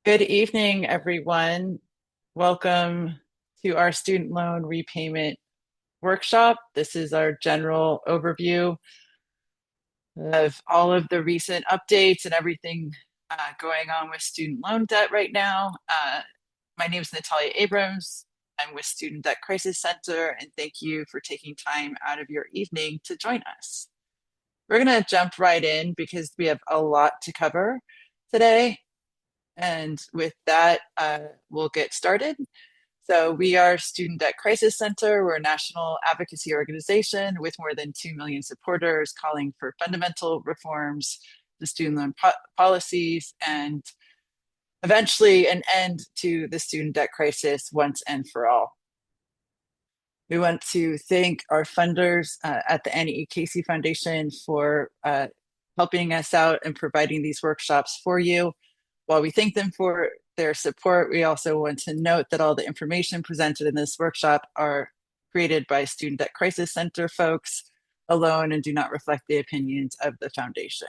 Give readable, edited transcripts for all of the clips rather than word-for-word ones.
Good evening, everyone. Welcome to our student loan repayment workshop. This is our general overview of all of the recent updates and everything going on with student loan debt right now. My name is Natalia Abrams. I'm with Student Debt Crisis Center, and thank you for taking time out of your evening to join us. We're going to jump right in because we have a lot to cover today. And with that, we'll get started. So we are Student Debt Crisis Center. We're a national advocacy organization with more than 2 million supporters calling for fundamental reforms to student loan policies and eventually an end to the student debt crisis once and for all. We want to thank our funders at the Annie E. Casey Foundation for helping us out and providing these workshops for you. While we thank them for their support, we also want to note that all the information presented in this workshop are created by Student Debt Crisis Center folks alone and do not reflect the opinions of the foundation.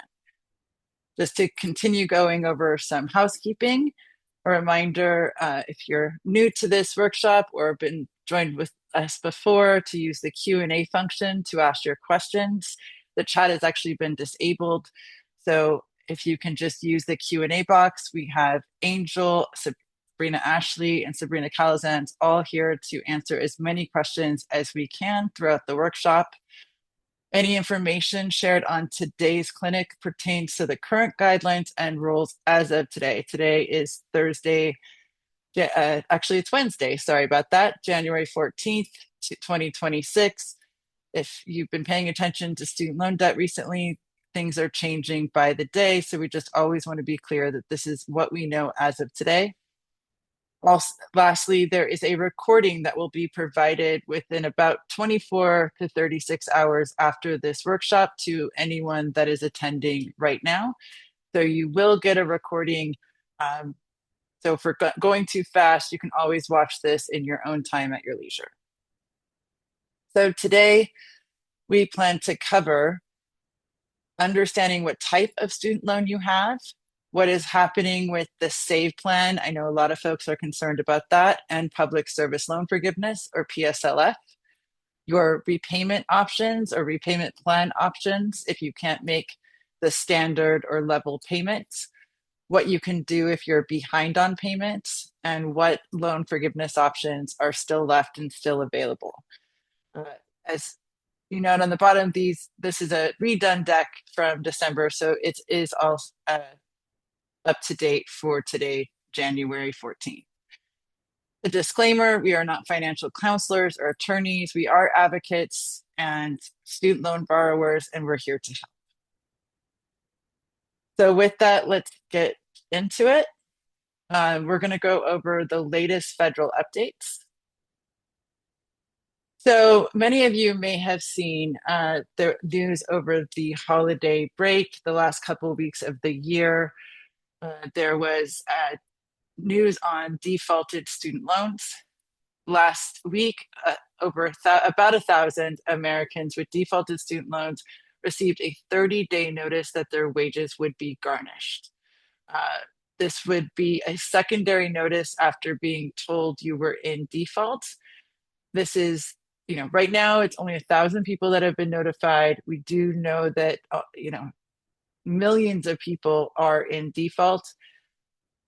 Just to continue going over some housekeeping, a reminder, if you're new to this workshop or been joined with us before, to use the Q&A function to ask your questions. The chat has actually been disabled, so if you can just use the Q&A box. We have Angel, Sabrina Ashley, and Sabrina Calazans all here to answer as many questions as we can throughout the workshop. Any information shared on today's clinic pertains to the current guidelines and rules as of today. Today is Thursday. Actually, it's Wednesday. Sorry about that. January 14th, 2026. If you've been paying attention to student loan debt recently, things are changing by the day. So we just always want to be clear that this is what we know as of today. Also, lastly, there is a recording that will be provided within about 24 to 36 hours after this workshop to anyone that is attending right now. So you will get a recording. So if we're going too fast, you can always watch this in your own time at your leisure. So today we plan to cover understanding what type of student loan you have, what is happening with the SAVE plan. I know a lot of folks are concerned about that, and public service loan forgiveness, or PSLF, your repayment options or repayment plan options if you can't make the standard or level payments, what you can do if you're behind on payments, and what loan forgiveness options are still left and still available. As you note on the bottom, this is a redone deck from December, so it is all up to date for today, January 14th. The disclaimer, we are not financial counselors or attorneys. We are advocates and student loan borrowers, and we're here to help. So with that, let's get into it. We're going to go over the latest federal updates. So many of you may have seen the news over the holiday break, the last couple of weeks of the year. There was news on defaulted student loans. Last week, about 1,000 Americans with defaulted student loans received a 30-day notice that their wages would be garnished. This would be a secondary notice after being told you were in default. This is, right now it's only 1,000 people that have been notified. We do know that, millions of people are in default.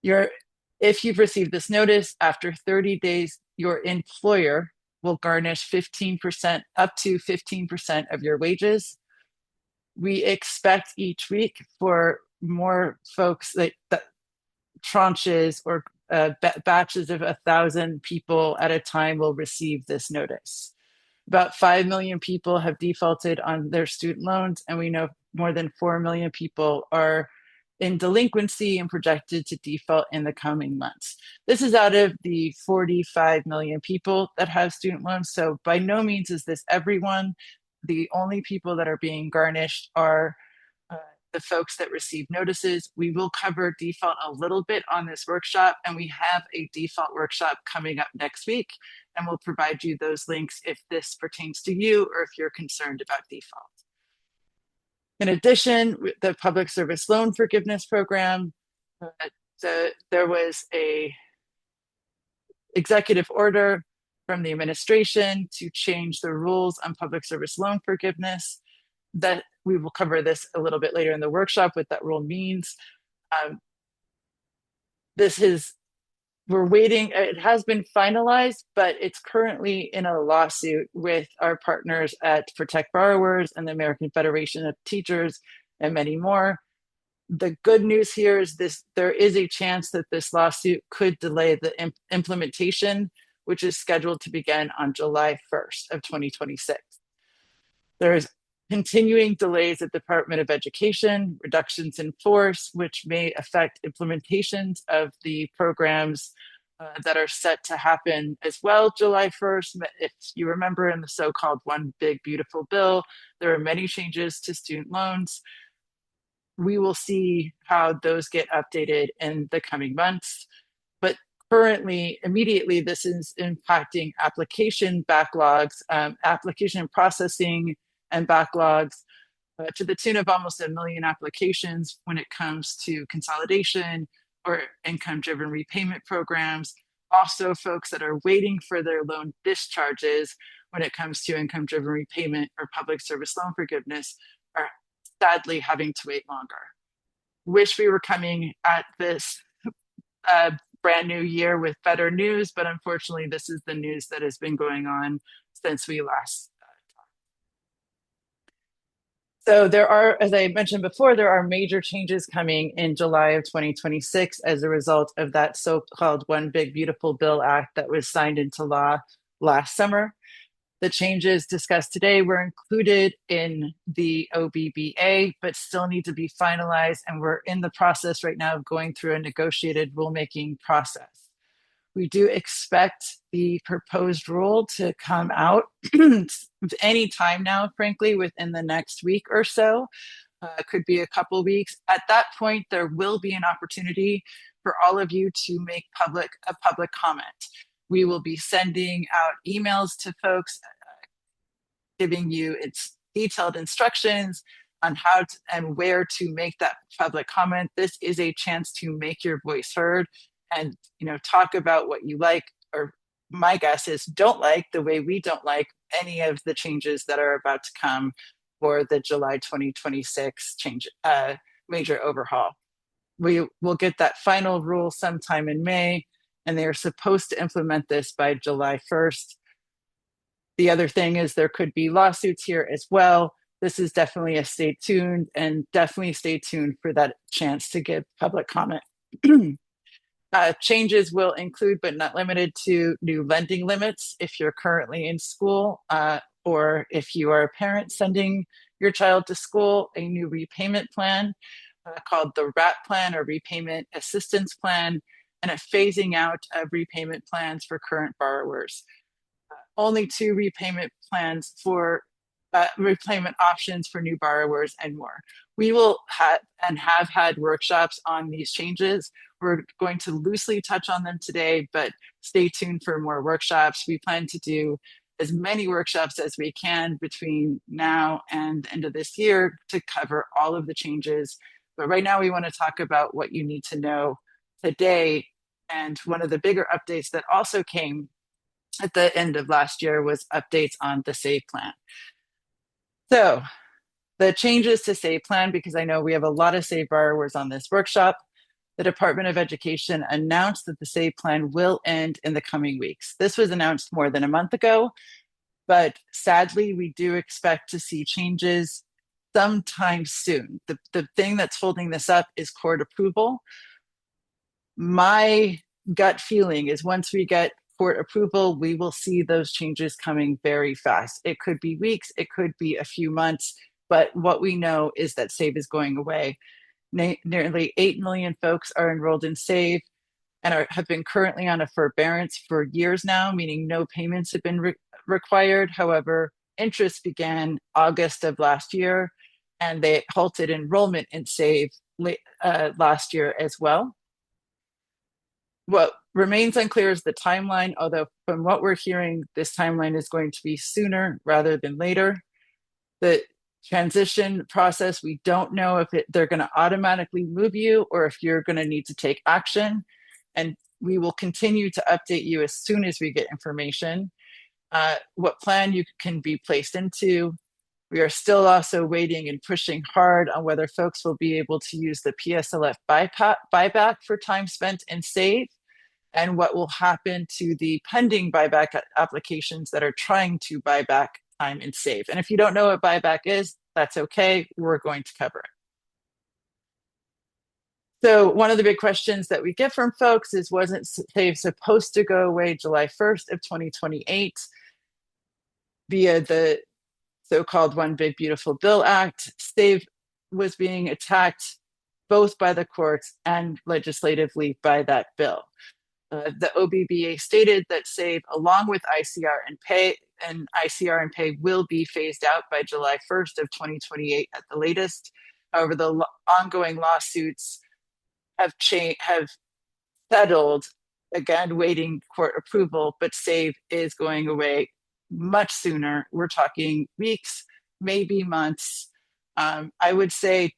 If you've received this notice after 30 days, your employer will garnish 15%, up to 15% of your wages. We expect each week for more folks that tranches or batches of 1,000 people at a time will receive this notice. About 5 million people have defaulted on their student loans, and we know more than 4 million people are in delinquency and projected to default in the coming months. This is out of the 45 million people that have student loans. So by no means is this everyone. The only people that are being garnished are the folks that receive notices. We will cover default a little bit on this workshop, and we have a default workshop coming up next week, and we'll provide you those links if this pertains to you or if you're concerned about default. In addition, the Public Service Loan Forgiveness Program So there was a executive order from the administration to change the rules on public service loan forgiveness. That we will cover this a little bit later in the workshop, what that rule means. Um, this is we're waiting. It has been finalized, but it's currently in a lawsuit with our partners at Protect Borrowers and the American Federation of Teachers and many more. The good news here is there is a chance that this lawsuit could delay the implementation, which is scheduled to begin on July 1st of 2026. There's continuing delays at the Department of Education, reductions in force, which may affect implementations of the programs that are set to happen as well July 1st. If you remember, in the so-called One Big Beautiful Bill, there are many changes to student loans. We will see how those get updated in the coming months. But currently, immediately, this is impacting application backlogs, application processing and backlogs to the tune of almost 1 million applications when it comes to consolidation or income-driven repayment programs. Also, folks that are waiting for their loan discharges when it comes to income-driven repayment or public service loan forgiveness are sadly having to wait longer. Wish we were coming at this brand new year with better news, but unfortunately, this is the news that has been going on since we last talked. So there are, as I mentioned before, there are major changes coming in July of 2026 as a result of that so-called One Big Beautiful Bill Act that was signed into law last summer. The changes discussed today were included in the OBBA, but still need to be finalized. And we're in the process right now of going through a negotiated rulemaking process. We do expect the proposed rule to come out any time now, frankly, within the next week or so. Could be a couple of weeks. At that point, there will be an opportunity for all of you to make a public comment. We will be sending out emails to folks giving you its detailed instructions on how to, and where to make that public comment. This is a chance to make your voice heard and talk about what you like, or my guess is don't like, the way we don't like any of the changes that are about to come for the July 2026 change major overhaul. We will get that final rule sometime in May, and they are supposed to implement this by July 1st. The other thing is there could be lawsuits here as well. This is definitely a stay tuned, and definitely stay tuned for that chance to give public comment. Changes will include, but not limited to, new lending limits if you're currently in school, or if you are a parent sending your child to school, a new repayment plan called the RAP plan, or Repayment Assistance Plan, and a phasing out of repayment plans for current borrowers. Only 2 repayment plans for repayment options for new borrowers, and more. We will have and have had workshops on these changes. We're going to loosely touch on them today, but stay tuned for more workshops. We plan to do as many workshops as we can between now and the end of this year to cover all of the changes. But right now we want to talk about what you need to know today. And one of the bigger updates that also came at the end of last year was updates on the SAVE plan. So the changes to SAVE plan, because I know we have a lot of SAVE borrowers on this workshop, the Department of Education announced that the SAVE plan will end in the coming weeks. This was announced more than a month ago, but sadly, we do expect to see changes sometime soon. The thing that's holding this up is court approval. My gut feeling is once we get court approval, we will see those changes coming very fast. It could be weeks, it could be a few months, but what we know is that SAVE is going away. Nearly 8 million folks are enrolled in SAVE and have been currently on a forbearance for years now, meaning no payments have been required. However, interest began August of last year, and they halted enrollment in SAVE last year as well. What remains unclear is the timeline, although from what we're hearing, this timeline is going to be sooner rather than later. The transition process. We don't know if they're going to automatically move you or if you're going to need to take action. And we will continue to update you as soon as we get information, what plan you can be placed into. We are still also waiting and pushing hard on whether folks will be able to use the PSLF buyback for time spent and save, and what will happen to the pending buyback applications that are trying to buy back time and save. And if you don't know what buyback is, that's okay. We're going to cover it. So one of the big questions that we get from folks is, wasn't SAVE supposed to go away July 1st of 2028 via the so-called One Big Beautiful Bill Act? SAVE was being attacked both by the courts and legislatively by that bill. The OBBA stated that SAVE, along with ICR and pay will be phased out by July 1st of 2028 at the latest. However, the ongoing lawsuits have settled, again, waiting court approval, but SAVE is going away much sooner. We're talking weeks, maybe months. I would say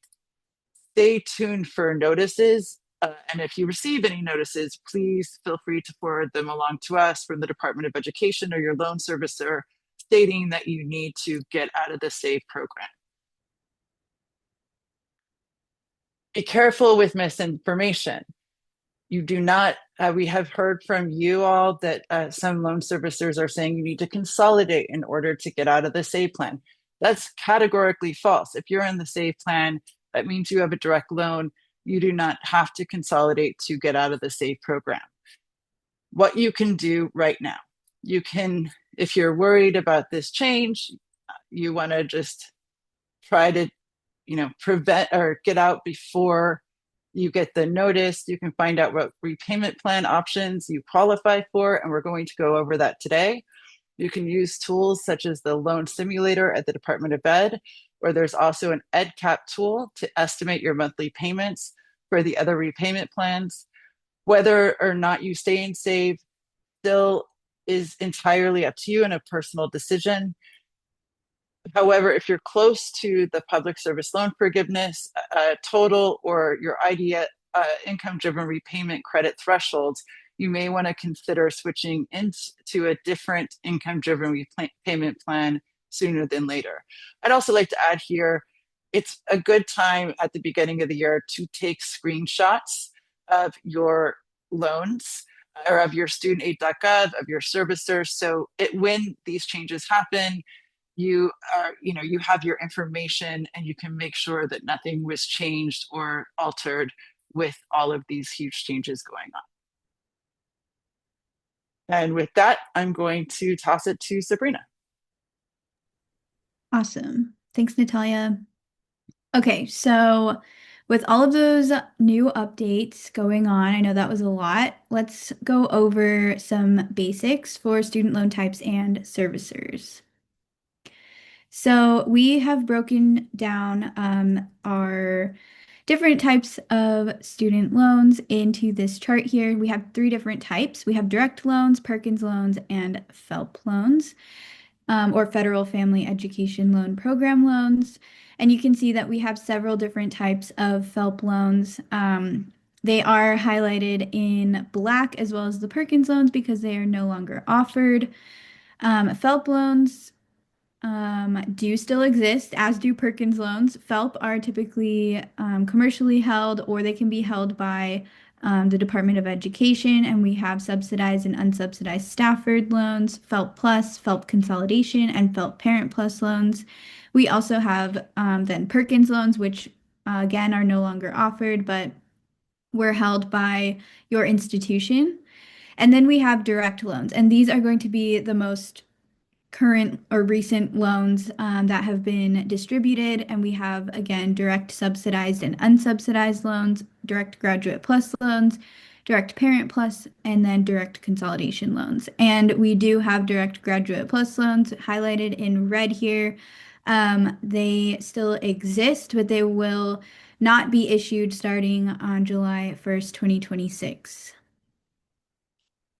stay tuned for notices. And if you receive any notices, please feel free to forward them along to us from the Department of Education or your loan servicer, stating that you need to get out of the SAVE program. Be careful with misinformation. You do not, we have heard from you all that some loan servicers are saying you need to consolidate in order to get out of the SAVE plan. That's categorically false. If you're in the SAVE plan, that means you have a direct loan. You do not have to consolidate to get out of the SAVE program. What you can do right now, you can, if you're worried about this change, you want to just try to, prevent or get out before you get the notice. You can find out what repayment plan options you qualify for, and we're going to go over that today. You can use tools such as the loan simulator at the Department of Ed, or there's also an EdCap tool to estimate your monthly payments for the other repayment plans. Whether or not you stay in SAVE still is entirely up to you and a personal decision. However, if you're close to the public service loan forgiveness total or your IDEA income-driven repayment credit thresholds, you may want to consider switching into a different income-driven repayment plan sooner than later. I'd also like to add here, it's a good time at the beginning of the year to take screenshots of your loans or of your studentaid.gov, of your servicers. So when these changes happen, you have your information and you can make sure that nothing was changed or altered with all of these huge changes going on. And with that, I'm going to toss it to Sabrina. Awesome. Thanks, Natalia. Okay, so with all of those new updates going on, I know that was a lot. Let's go over some basics for student loan types and servicers. So we have broken down our different types of student loans into this chart here. We have 3 different types. We have direct loans, Perkins loans, and FFELP loans, or Federal Family Education Loan Program loans. And you can see that we have several different types of FFELP loans. They are highlighted in black as well as the Perkins loans because they are no longer offered. FFELP loans do still exist, as do Perkins loans. FFELP are typically commercially held, or they can be held by the Department of Education, and we have subsidized and unsubsidized Stafford loans, FFELP Plus, FFELP Consolidation, and FFELP Parent Plus loans. We also have then Perkins loans, which again are no longer offered, but were held by your institution. And then we have direct loans, and these are going to be the most current or recent loans that have been distributed. And we have, again, direct subsidized and unsubsidized loans, direct graduate plus loans, direct parent plus, and then direct consolidation loans. And we do have direct graduate plus loans highlighted in red here. They still exist, but they will not be issued starting on July 1st, 2026.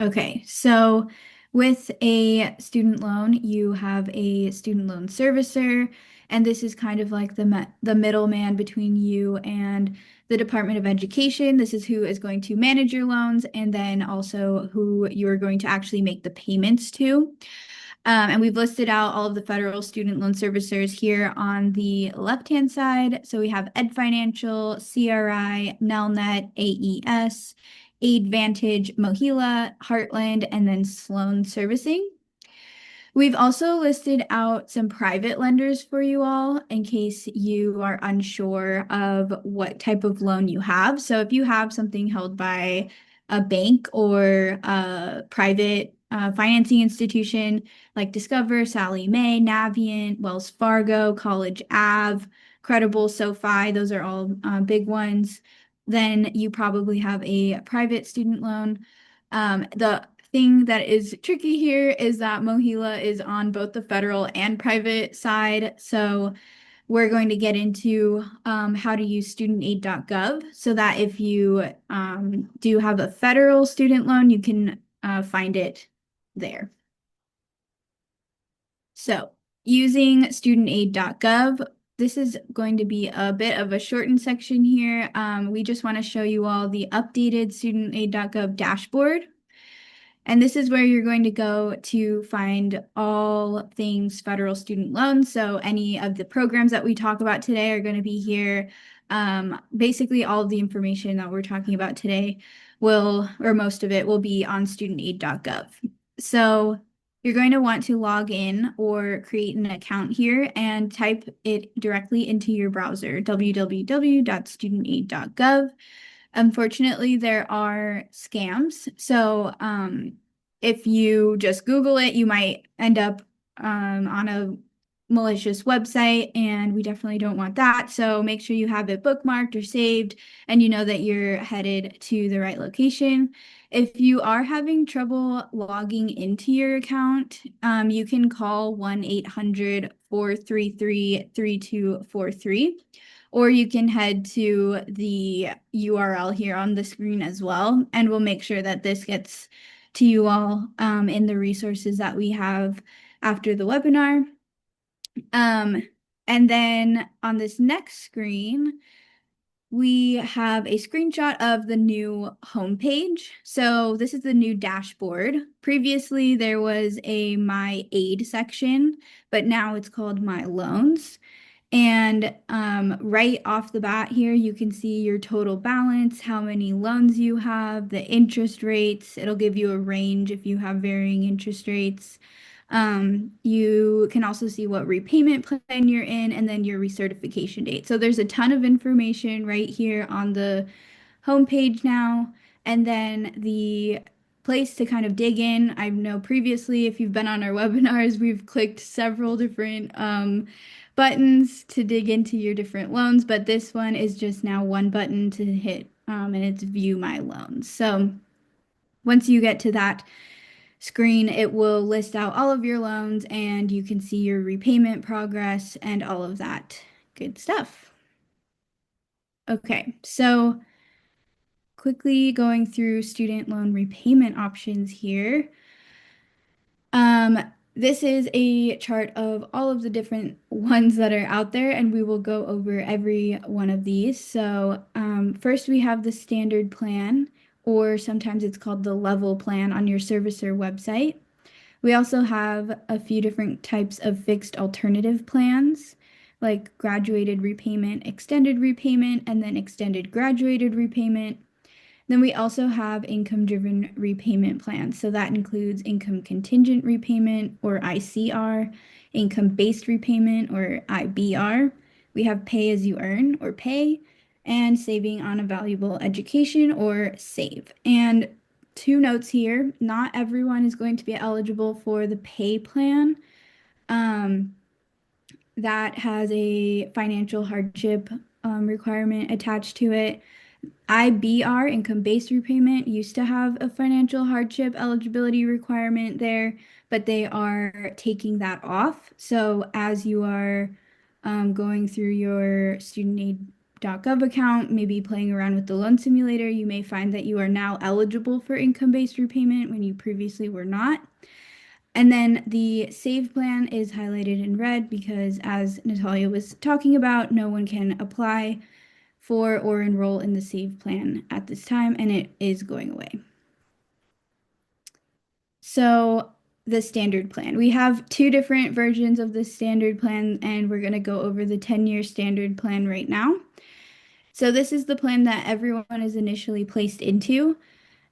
Okay, so with a student loan, you have a student loan servicer, And this is kind of like the middleman between you and the Department of Education. This is who is going to manage your loans and then also who you're going to actually make the payments to. And we've listed out all of the federal student loan servicers here on the left-hand side. So we have Ed Financial, CRI, Nelnet, AES, AidVantage, Mohila, Heartland, and then Sloan Servicing. We've also listed out some private lenders for you all in case you are unsure of what type of loan you have. So if you have something held by a bank or a private financing institution like Discover, Sallie Mae, Navient, Wells Fargo, College Ave, Credible, SoFi, those are all big ones, then you probably have a private student loan. The thing that is tricky here is that Mohila is on both the federal and private side. So we're going to get into how to use studentaid.gov so that if you do have a federal student loan, you can find it there. So using studentaid.gov, this is going to be a bit of a shortened section here. We just want to show you all the updated studentaid.gov dashboard. And this is where you're going to go to find all things federal student loans. So any of the programs that we talk about today are going to be here. Basically, all of the information that we're talking about today will, or most of it will be on studentaid.gov. So you're going to want to log in or create an account here and type it directly into your browser, www.studentaid.gov. Unfortunately, there are scams. So if you just Google it, you might end up on a malicious website, and we definitely don't want that. So make sure you have it bookmarked or saved, and you know that you're headed to the right location. If you are having trouble logging into your account, you can call 1-800-433-3243. Or you can head to the URL here on the screen as well, and we'll make sure that this gets to you all in the resources that we have after the webinar. And then on this next screen, we have a screenshot of the new homepage. So this is the new dashboard. Previously, there was a My Aid section, but now it's called My Loans. And right off the bat here, you can see your total balance, how many loans you have, the interest rates. It'll give you a range if you have varying interest rates. You can also see what repayment plan you're in and then your recertification date. So there's a ton of information right here on the homepage now. And then the place to kind of dig in. I know previously, if you've been on our webinars, we've clicked several different buttons to dig into your different loans, but this one is just now one button to hit, and it's View My Loans. So once you get to that screen, it will list out all of your loans and you can see your repayment progress and all of that good stuff. Okay, so quickly going through student loan repayment options here. Um, this is a chart of all of the different ones that are out there, and we will go over every one of these. So, first we have the standard plan, or sometimes it's called the level plan on your servicer website. We also have a few different types of fixed alternative plans, like graduated repayment, extended repayment, and then extended graduated repayment. Then we also have income-driven repayment plans. So that includes income contingent repayment or ICR, income-based repayment or IBR. We have pay as you earn or pay, and saving on a valuable education or save. And two notes here, not everyone is going to be eligible for the pay plan. That has a financial hardship requirement attached to it. IBR, income-based repayment, used to have a financial hardship eligibility requirement there, but they are taking that off. So as you are going through your studentaid.gov account, maybe playing around with the loan simulator, you may find that you are now eligible for income-based repayment when you previously were not. And then the save plan is highlighted in red because, as Natalia was talking about, no one can apply for or enroll in the save plan at this time, and it is going away. So, the standard plan. We have two different versions of the standard plan, and we're going to go over the 10-year standard plan right now. So, this is the plan that everyone is initially placed into,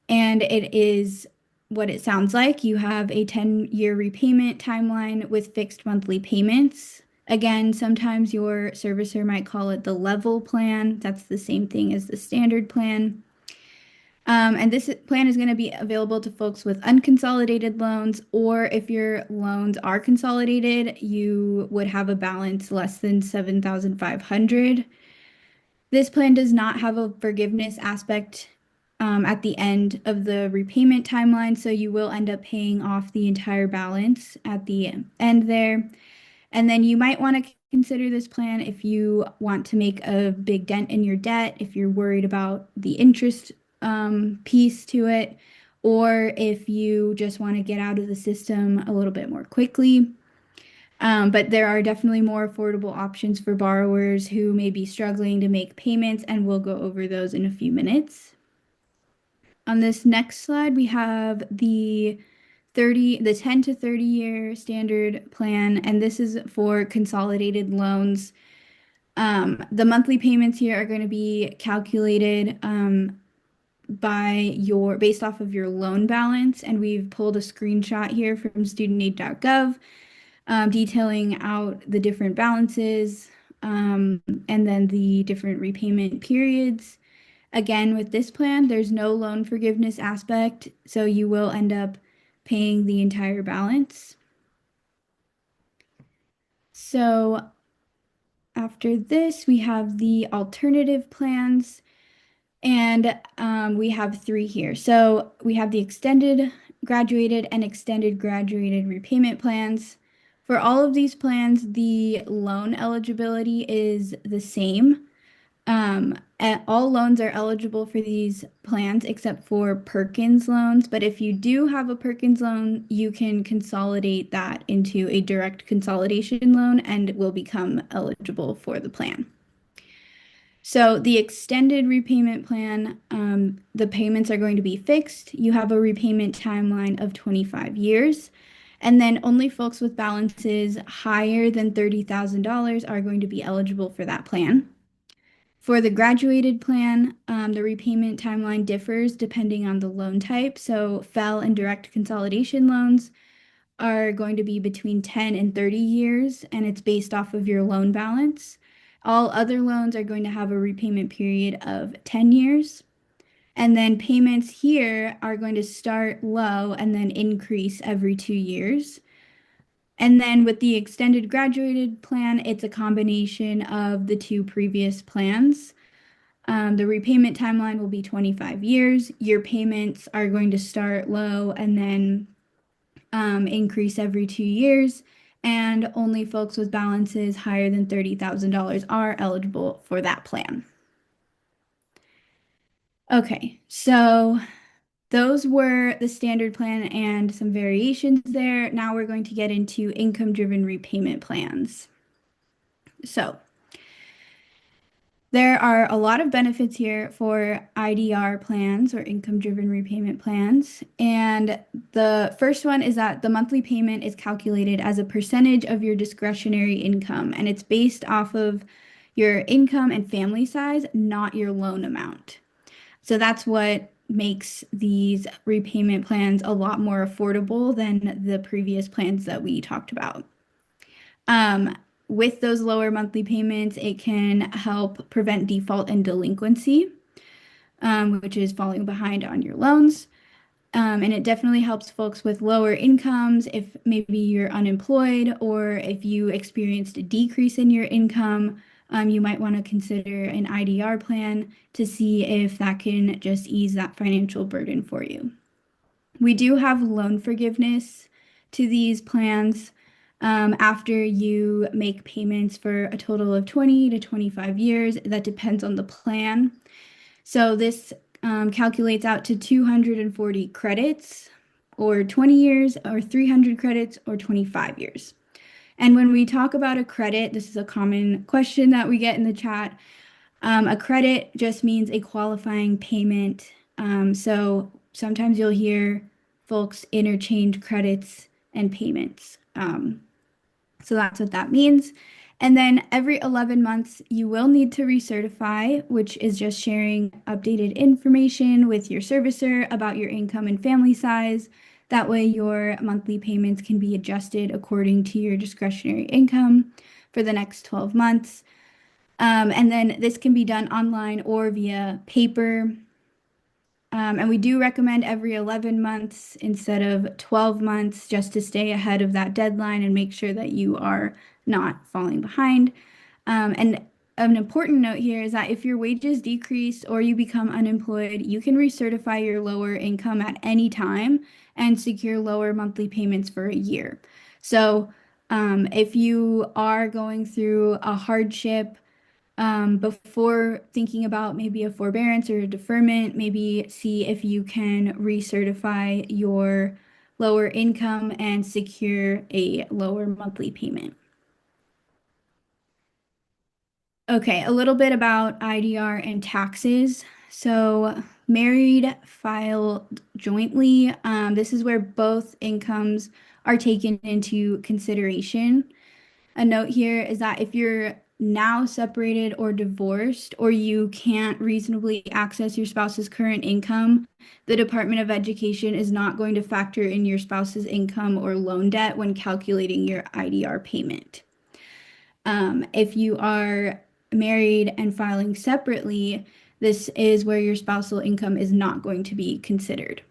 and it is what it sounds like. You have a 10-year repayment timeline with fixed monthly payments. Again, sometimes your servicer might call it the level plan. That's the same thing as the standard plan. And this plan is going to be available to folks with unconsolidated loans, or if your loans are consolidated, you would have a balance less than 7,500. This plan does not have a forgiveness aspect at the end of the repayment timeline, so you will end up paying off the entire balance at the end there. And then you might want to consider this plan if you want to make a big dent in your debt, if you're worried about the interest piece to it, or if you just want to get out of the system a little bit more quickly. But there are definitely more affordable options for borrowers who may be struggling to make payments, and we'll go over those in a few minutes. On this next slide, we have the 10 to 30 year standard plan, and this is for consolidated loans. The monthly payments here are going to be calculated based off of your loan balance, and we've pulled a screenshot here from studentaid.gov detailing out the different balances and then the different repayment periods. Again, with this plan, there's no loan forgiveness aspect, so you will end up paying the entire balance. So after this, we have the alternative plans, and we have three here. So we have the extended graduated and extended graduated repayment plans. For all of these plans, the loan eligibility is the same. All loans are eligible for these plans except for Perkins loans. But if you do have a Perkins loan, you can consolidate that into a direct consolidation loan and will become eligible for the plan. So the extended repayment plan, the payments are going to be fixed. You have a repayment timeline of 25 years. And then only folks with balances higher than $30,000 are going to be eligible for that plan. For the graduated plan, the repayment timeline differs depending on the loan type. So FEL and direct consolidation loans are going to be between 10 and 30 years, and it's based off of your loan balance. All other loans are going to have a repayment period of 10 years. And then payments here are going to start low and then increase every 2 years. And then with the extended graduated plan, it's a combination of the two previous plans. The repayment timeline will be 25 years. Your payments are going to start low and then increase every 2 years. And only folks with balances higher than $30,000 are eligible for that plan. Okay, so those were the standard plan and some variations there. Now we're going to get into income-driven repayment plans. So there are a lot of benefits here for IDR plans or income-driven repayment plans. And the first one is that the monthly payment is calculated as a percentage of your discretionary income, and it's based off of your income and family size, not your loan amount. So that's what makes these repayment plans a lot more affordable than the previous plans that we talked about. With those lower monthly payments, it can help prevent default and delinquency, which is falling behind on your loans. And it definitely helps folks with lower incomes if maybe you're unemployed or if you experienced a decrease in your income. You might want to consider an IDR plan to see if that can just ease that financial burden for you. We do have loan forgiveness to these plans after you make payments for a total of 20 to 25 years. That depends on the plan. So this calculates out to 240 credits or 20 years, or 300 credits, or 25 years. And when we talk about a credit, this is a common question that we get in the chat. A credit just means a qualifying payment. So sometimes you'll hear folks interchange credits and payments. So that's what that means. And then every 11 months, you will need to recertify, which is just sharing updated information with your servicer about your income and family size. That way, your monthly payments can be adjusted according to your discretionary income for the next 12 months. And then this can be done online or via paper. And we do recommend every 11 months instead of 12 months just to stay ahead of that deadline and make sure that you are not falling behind. And an important note here is that if your wages decrease or you become unemployed, you can recertify your lower income at any time and secure lower monthly payments for a year. So, if you are going through a hardship, before thinking about maybe a forbearance or a deferment, maybe see if you can recertify your lower income and secure a lower monthly payment. Okay, a little bit about IDR and taxes. So, married filed jointly. This is where both incomes are taken into consideration. A note here is that if you're now separated or divorced, or you can't reasonably access your spouse's current income, the Department of Education is not going to factor in your spouse's income or loan debt when calculating your IDR payment. If you are married and filing separately, this is where your spousal income is not going to be considered.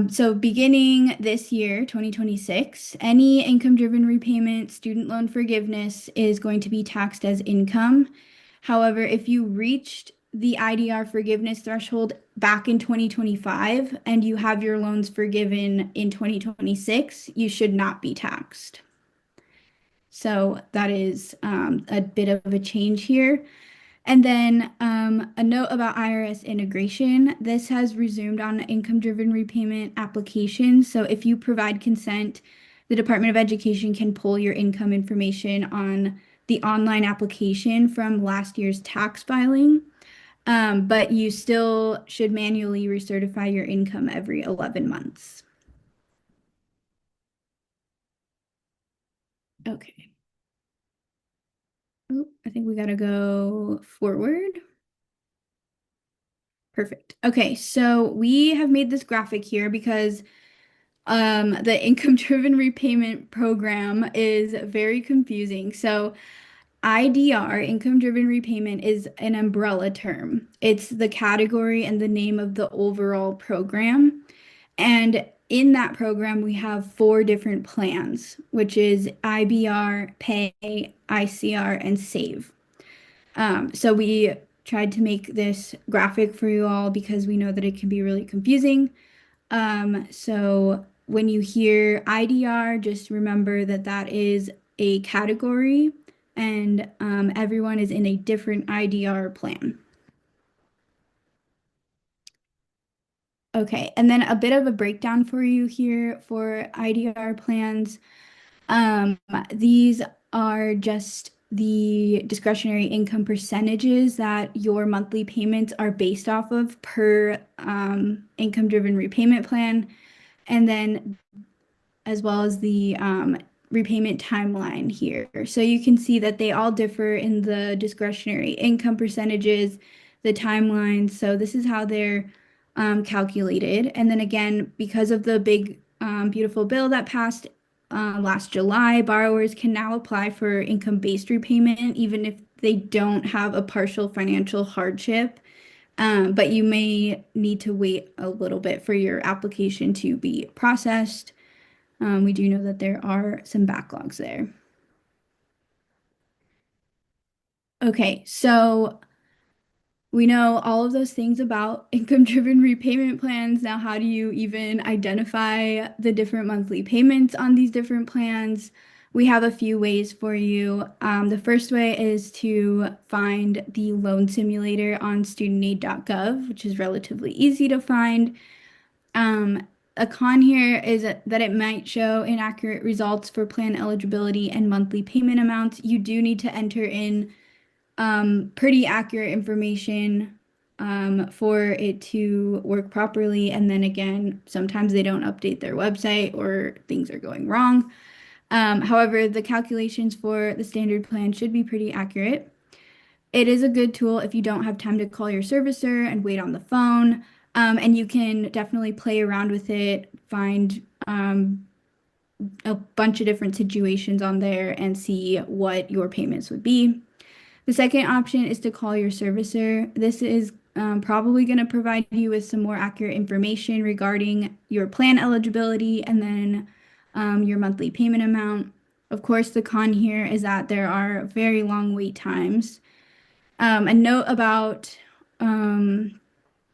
So beginning this year, 2026, any income-driven repayment, student loan forgiveness is going to be taxed as income. However, if you reached the IDR forgiveness threshold back in 2025 and you have your loans forgiven in 2026, you should not be taxed. So that is a bit of a change here. And then a note about IRS integration. This has resumed on income-driven repayment applications. So if you provide consent, the Department of Education can pull your income information on the online application from last year's tax filing. But you still should manually recertify your income every 11 months. Okay. Oh, I think we gotta go forward. Perfect. Okay, so we have made this graphic here because the income-driven repayment program is very confusing. So IDR, income-driven repayment, is an umbrella term. It's the category and the name of the overall program. And in that program, we have four different plans, which is IBR, Pay, ICR, and Save. So we tried to make this graphic for you all because we know that it can be really confusing. So when you hear IDR, just remember that that is a category and everyone is in a different IDR plan. Okay, and then a bit of a breakdown for you here for IDR plans. Um, these are just the discretionary income percentages that your monthly payments are based off of per income-driven repayment plan. And then as well as the repayment timeline here. So you can see that they all differ in the discretionary income percentages, the timelines. So this is how they're calculated. And then again, because of the big, beautiful bill that passed last July, borrowers can now apply for income-based repayment, even if they don't have a partial financial hardship. But you may need to wait a little bit for your application to be processed. We do know that there are some backlogs there. Okay, so we know all of those things about income-driven repayment plans. Now, how do you even identify the different monthly payments on these different plans? We have a few ways for you. The first way is to find the loan simulator on studentaid.gov, which is relatively easy to find. a con here is that it might show inaccurate results for plan eligibility and monthly payment amounts. You do need to enter in pretty accurate information for it to work properly. And then again, sometimes they don't update their website or things are going wrong. However, the calculations for the standard plan should be pretty accurate. It is a good tool if you don't have time to call your servicer and wait on the phone. And you can definitely play around with it, find a bunch of different situations on there and see what your payments would be. The second option is to call your servicer. This is probably going to provide you with some more accurate information regarding your plan eligibility and then your monthly payment amount. Of course, the con here is that there are very long wait times. A note about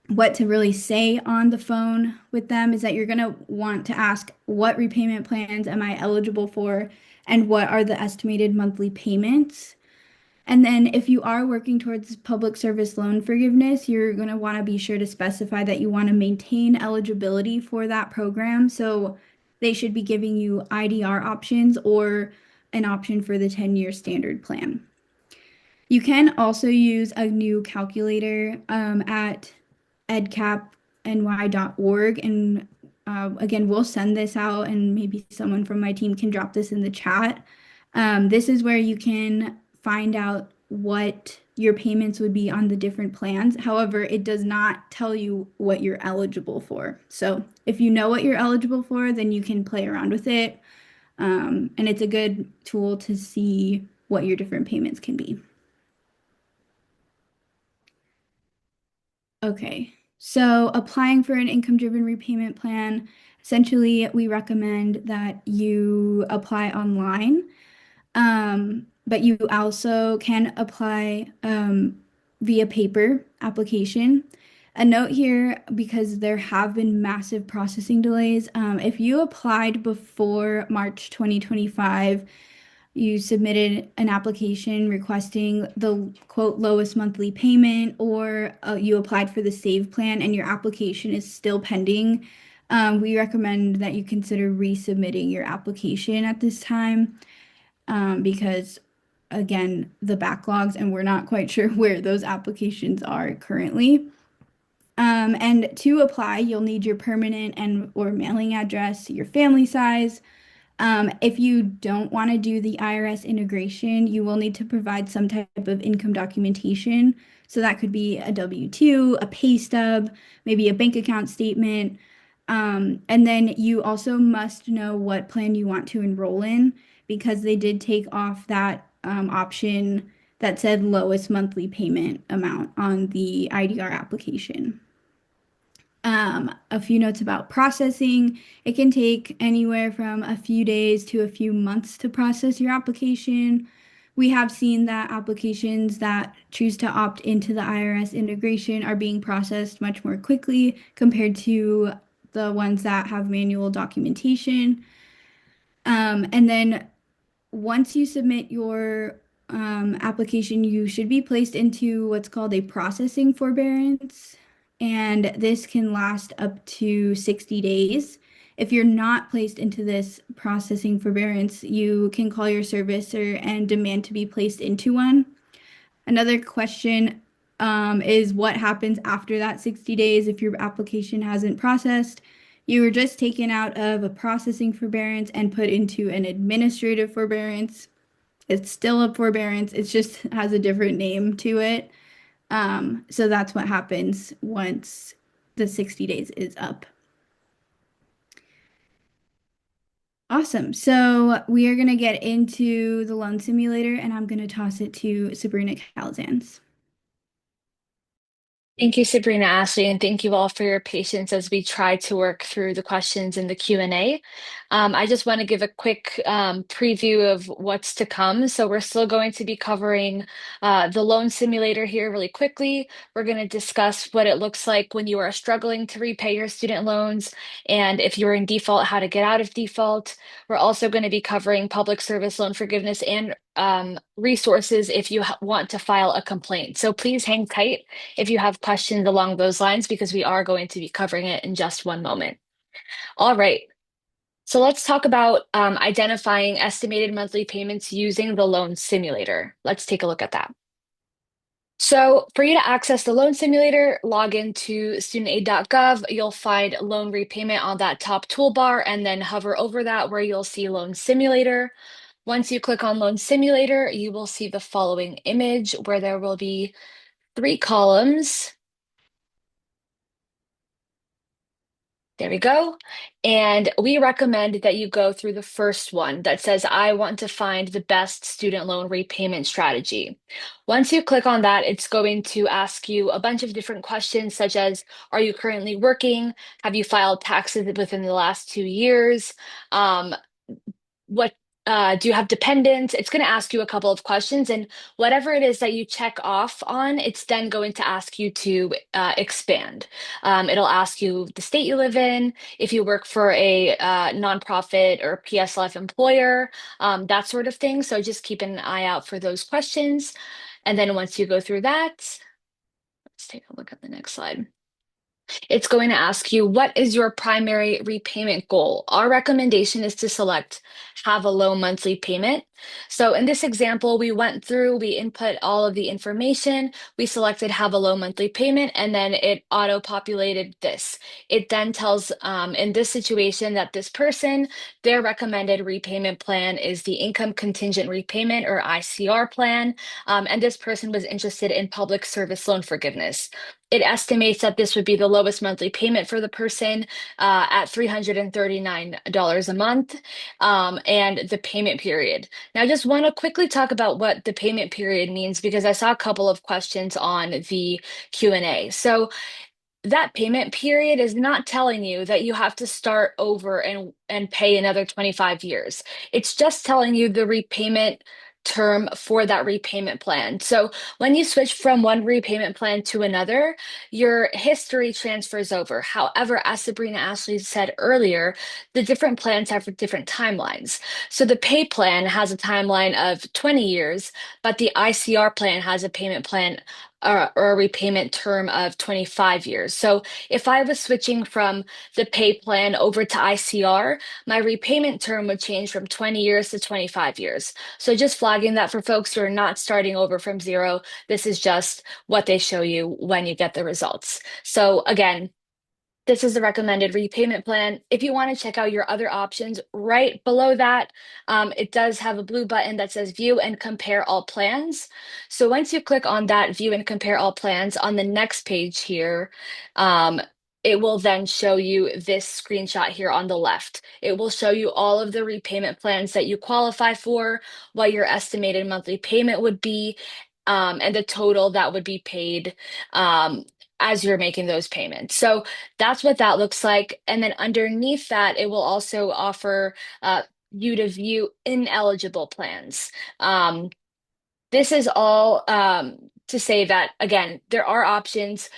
what to really say on the phone with them is that you're going to want to ask what repayment plans am I eligible for and what are the estimated monthly payments. And then if you are working towards public service loan forgiveness, you're going to want to be sure to specify that you want to maintain eligibility for that program. So they should be giving you IDR options or an option for the 10-year standard plan. You can also use a new calculator at edcapny.org. And again, we'll send this out and maybe someone from my team can drop this in the chat. This is where you can find out what your payments would be on the different plans. However, it does not tell you what you're eligible for. So if you know what you're eligible for, then you can play around with it. And it's a good tool to see what your different payments can be. Okay, so applying for an income-driven repayment plan, essentially we recommend that you apply online, but you also can apply via paper application. A note here, because there have been massive processing delays, if you applied before March 2025, you submitted an application requesting the quote lowest monthly payment, or you applied for the SAVE plan and your application is still pending, we recommend that you consider resubmitting your application at this time because, again, the backlogs and we're not quite sure where those applications are currently. And to apply, you'll need your permanent and or mailing address, your family size. If you don't want to do the IRS integration, you will need to provide some type of income documentation. So that could be a W-2, a pay stub, maybe a bank account statement. And then you also must know what plan you want to enroll in because they did take off that option that said lowest monthly payment amount on the IDR application. A few notes about processing. It can take anywhere from a few days to a few months to process your application. We have seen that applications that choose to opt into the IRS integration are being processed much more quickly compared to the ones that have manual documentation. And then once you submit your application, you should be placed into what's called a processing forbearance, and this can last up to 60 days. If you're not placed into this processing forbearance, you can call your servicer and demand to be placed into one. Another question is what happens after that 60 days if your application hasn't processed? You were just taken out of a processing forbearance and put into an administrative forbearance. It's still a forbearance, it just has a different name to it. So that's what happens once the 60 days is up. Awesome. So we are going to get into the loan simulator and I'm going to toss it to Sabrina Calzans. Thank you, Sabrina, Ashley, and thank you all for your patience as we try to work through the questions in the Q&A. I just want to give a quick preview of what's to come. So we're still going to be covering the loan simulator here really quickly. We're going to discuss what it looks like when you are struggling to repay your student loans, and if you're in default, how to get out of default. We're also going to be covering public service loan forgiveness and resources if you want to file a complaint. So please hang tight if you have questions along those lines, because we are going to be covering it in just one moment. All right. So let's talk about identifying estimated monthly payments using the loan simulator. Let's take a look at that. So for you to access the loan simulator, log into studentaid.gov. You'll find loan repayment on that top toolbar and then hover over that where you'll see loan simulator. Once you click on loan simulator, you will see the following image where there will be three columns. There we go. And we recommend that you go through the first one that says, I want to find the best student loan repayment strategy. Once you click on that, it's going to ask you a bunch of different questions, such as, are you currently working? Have you filed taxes within the last 2 years? Um, what do you have dependents? It's going to ask you a couple of questions, and whatever it is that you check off on, it's then going to ask you to expand. It'll ask you the state you live in, if you work for a nonprofit or PSLF employer, that sort of thing. So just keep an eye out for those questions. And then once you go through that, let's take a look at the next slide. It's going to ask you, what is your primary repayment goal? Our recommendation is to select have a low monthly payment. So in this example, we went through, we input all of the information, we selected have a low monthly payment, and then it auto-populated this. It then tells, in this situation, that this person, their recommended repayment plan is the income contingent repayment or ICR plan, and this person was interested in public service loan forgiveness. It estimates that this would be the lowest monthly payment for the person at $339 a month, and the payment period. Now, I just want to quickly talk about what the payment period means because I saw a couple of questions on the Q&A. So that payment period is not telling you that you have to start over and pay another 25 years. It's just telling you the repayment term for that repayment plan. So when you switch from one repayment plan to another, your history transfers over. However, as Sabrina Ashley said earlier, the different plans have different timelines. So the pay plan has a timeline of 20 years, but the ICR plan has a payment plan or a repayment term of 25 years. So if I was switching from the pay plan over to ICR, my repayment term would change from 20 years to 25 years. So just flagging that for folks who are not starting over from zero, this is just what they show you when you get the results. So again, this is the recommended repayment plan. If you want to check out your other options, right below that, it does have a blue button that says View and Compare All Plans. So once you click on that View and Compare All Plans on the next page here, it will then show you this screenshot here on the left. It will show you all of the repayment plans that you qualify for, what your estimated monthly payment would be, and the total that would be paid as you're making those payments. So that's what that looks like. And then underneath that, it will also offer you to view ineligible plans. This is all to say that, again, there are options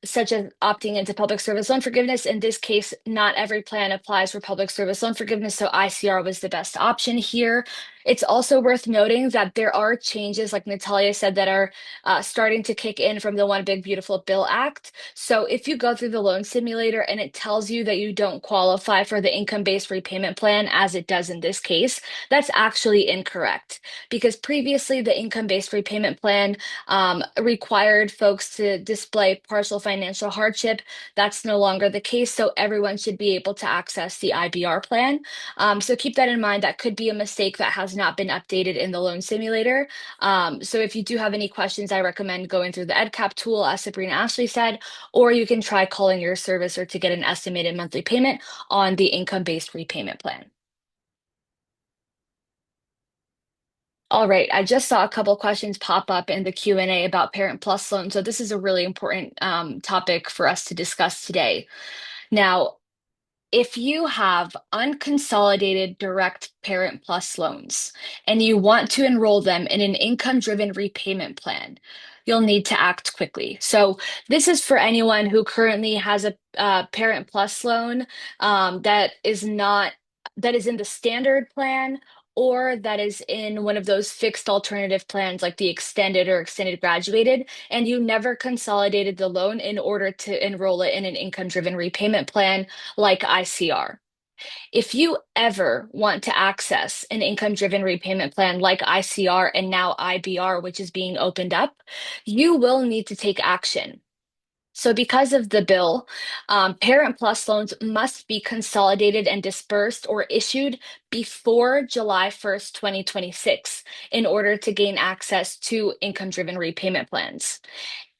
such as opting into public service loan forgiveness. In this case, not every plan applies for public service loan forgiveness, so ICR was the best option here. It's also worth noting that there are changes, like Natalia said, that are starting to kick in from the One Big Beautiful Bill Act. So if you go through the loan simulator and it tells you that you don't qualify for the income-based repayment plan, as it does in this case, that's actually incorrect because previously the income-based repayment plan required folks to display partial financial hardship. That's no longer the case, so everyone should be able to access the IBR plan. So keep that in mind. That could be a mistake that has not been updated in the loan simulator. So if you do have any questions, I recommend going through the EdCap tool, as Sabrina Ashley said, or you can try calling your servicer to get an estimated monthly payment on the income-based repayment plan. All right, I just saw a couple questions pop up in the Q&A about Parent Plus loans. So this is a really important topic for us to discuss today. Now, if you have unconsolidated direct Parent Plus loans and you want to enroll them in an income-driven repayment plan, you'll need to act quickly. So this is for anyone who currently has a Parent Plus loan that is in the standard plan or that is in one of those fixed alternative plans like the extended or extended graduated, and you never consolidated the loan in order to enroll it in an income-driven repayment plan like ICR. If you ever want to access an income-driven repayment plan like ICR and now IBR, which is being opened up, you will need to take action. So because of the bill, Parent Plus loans must be consolidated and dispersed or issued before July 1st, 2026, in order to gain access to income-driven repayment plans.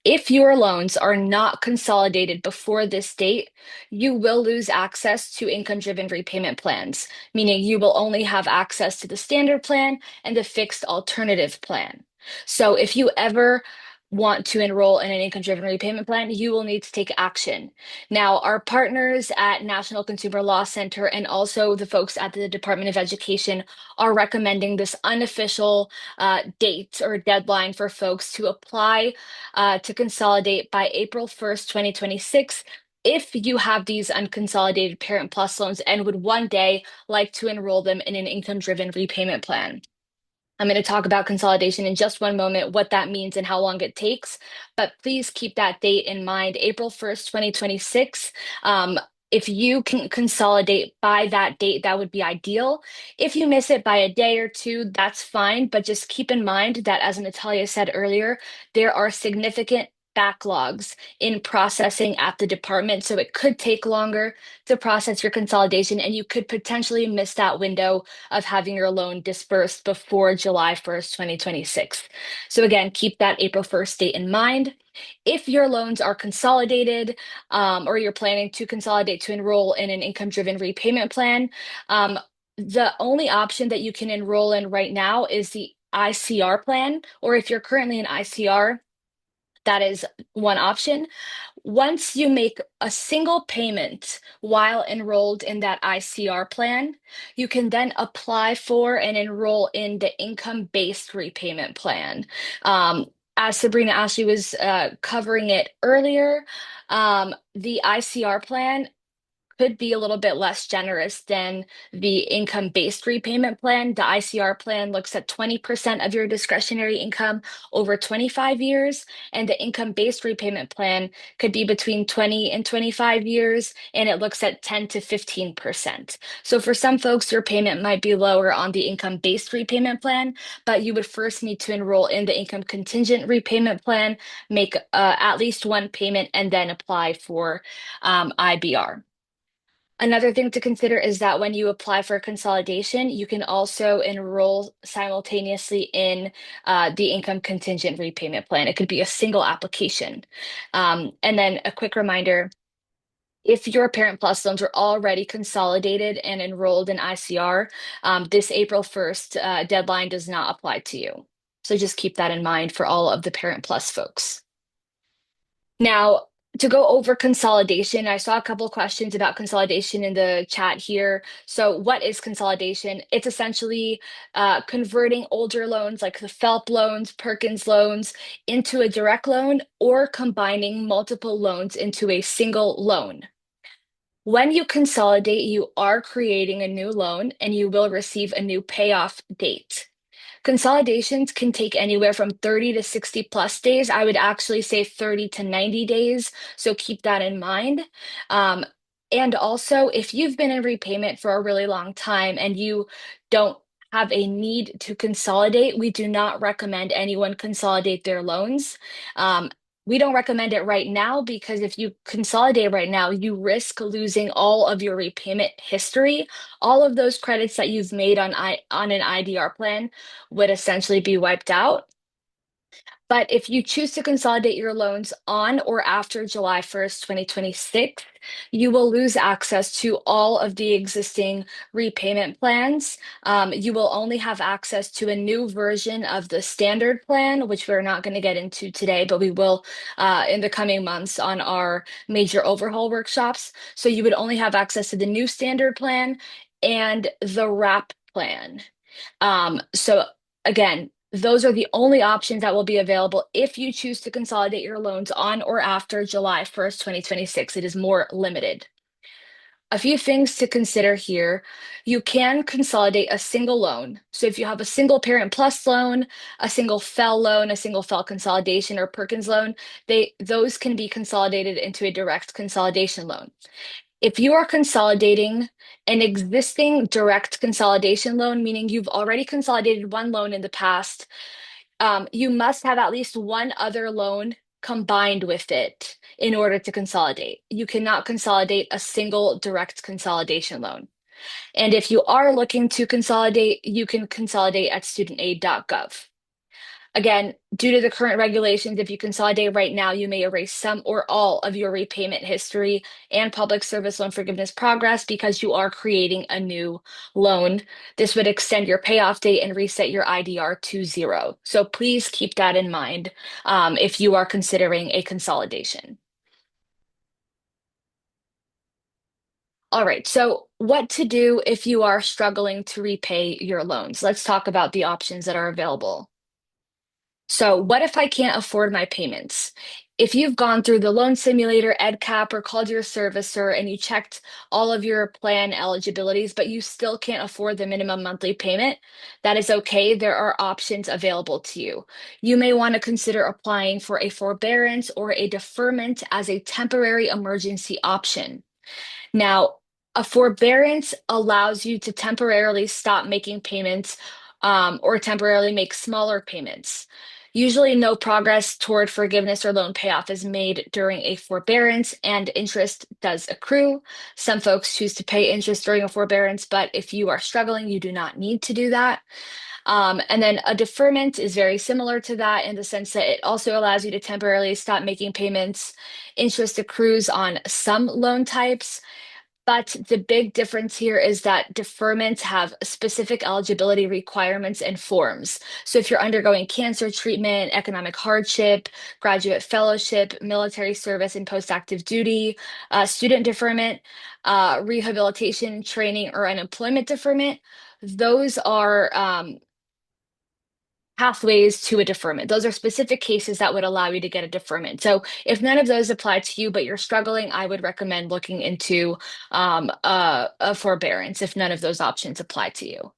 If your loans are not consolidated before this date, you will lose access to income-driven repayment plans, meaning you will only have access to the standard plan and the fixed alternative plan. So if you ever want to enroll in an income-driven repayment plan, you will need to take action. Now, our partners at National Consumer Law Center and also the folks at the Department of Education are recommending this unofficial date or deadline for folks to apply to consolidate by April 1st, 2026, if you have these unconsolidated Parent Plus loans and would one day like to enroll them in an income-driven repayment plan. I'm going to talk about consolidation in just one moment, what that means and how long it takes, but please keep that date in mind, April 1st, 2026. If you can consolidate by that date, that would be ideal. If you miss it by a day or two, that's fine, but just keep in mind that, as Natalia said earlier, there are significant backlogs in processing at the department, so it could take longer to process your consolidation, and you could potentially miss that window of having your loan dispersed before July 1st, 2026. So again, keep that April 1st date in mind. If your loans are consolidated, or you're planning to consolidate to enroll in an income-driven repayment plan, the only option that you can enroll in right now is the ICR plan, or if you're currently in ICR, that is one option. Once you make a single payment while enrolled in that ICR plan, you can then apply for and enroll in the income-based repayment plan. As Sabrina Ashley was covering it earlier, the ICR plan could be a little bit less generous than the income-based repayment plan. The ICR plan looks at 20% of your discretionary income over 25 years, and the income-based repayment plan could be between 20 and 25 years, and it looks at 10 to 15%. So for some folks, your payment might be lower on the income-based repayment plan, but you would first need to enroll in the income contingent repayment plan, make at least one payment, and then apply for IBR. Another thing to consider is that when you apply for consolidation, you can also enroll simultaneously in the income contingent repayment plan. It could be a single application. And then a quick reminder, if your Parent Plus loans are already consolidated and enrolled in ICR, this April 1st deadline does not apply to you. So just keep that in mind for all of the Parent Plus folks. Now, to go over consolidation, I saw a couple questions about consolidation in the chat here. So what is consolidation? It's essentially converting older loans like the FFELP loans, Perkins loans into a direct loan, or combining multiple loans into a single loan. When you consolidate, you are creating a new loan and you will receive a new payoff date. Consolidations can take anywhere from 30 to 60 plus days. I would actually say 30 to 90 days. So keep that in mind. And also, if you've been in repayment for a really long time and you don't have a need to consolidate, we do not recommend anyone consolidate their loans. We don't recommend it right now because if you consolidate right now, you risk losing all of your repayment history. All of those credits that you've made on an IDR plan would essentially be wiped out. But if you choose to consolidate your loans on or after July 1st, 2026, you will lose access to all of the existing repayment plans. You will only have access to a new version of the standard plan, which we're not going to get into today, but we will in the coming months on our major overhaul workshops. So you would only have access to the new standard plan and the wrap plan. So again, those are the only options that will be available if you choose to consolidate your loans on or after July 1st, 2026. It is more limited. A few things to consider here. You can consolidate a single loan. So if you have a single parent plus loan, a single FFEL loan, a single FFEL consolidation, or Perkins loan, those can be consolidated into a direct consolidation loan. If you are consolidating an existing direct consolidation loan, meaning you've already consolidated one loan in the past, you must have at least one other loan combined with it in order to consolidate. You cannot consolidate a single direct consolidation loan. And if you are looking to consolidate, you can consolidate at studentaid.gov. Again, due to the current regulations, if you consolidate right now, you may erase some or all of your repayment history and public service loan forgiveness progress because you are creating a new loan. This would extend your payoff date and reset your IDR to 0. So please keep that in mind if you are considering a consolidation. All right, so what to do if you are struggling to repay your loans? Let's talk about the options that are available. So, what if I can't afford my payments? If you've gone through the loan simulator, EdCap, or called your servicer and you checked all of your plan eligibilities, but you still can't afford the minimum monthly payment, that is okay. There are options available to you. You may want to consider applying for a forbearance or a deferment as a temporary emergency option. Now, a forbearance allows you to temporarily stop making payments or temporarily make smaller payments. Usually, no progress toward forgiveness or loan payoff is made during a forbearance, and interest does accrue. Some folks choose to pay interest during a forbearance, but if you are struggling, you do not need to do that. And then a deferment is very similar to that in the sense that it also allows you to temporarily stop making payments. Interest accrues on some loan types. But the big difference here is that deferments have specific eligibility requirements and forms. So if you're undergoing cancer treatment, economic hardship, graduate fellowship, military service and post-active duty, student deferment, rehabilitation, training, or unemployment deferment, those are pathways to a deferment. Those are specific cases that would allow you to get a deferment. So if none of those apply to you, but you're struggling, I would recommend looking into a forbearance if none of those options apply to you.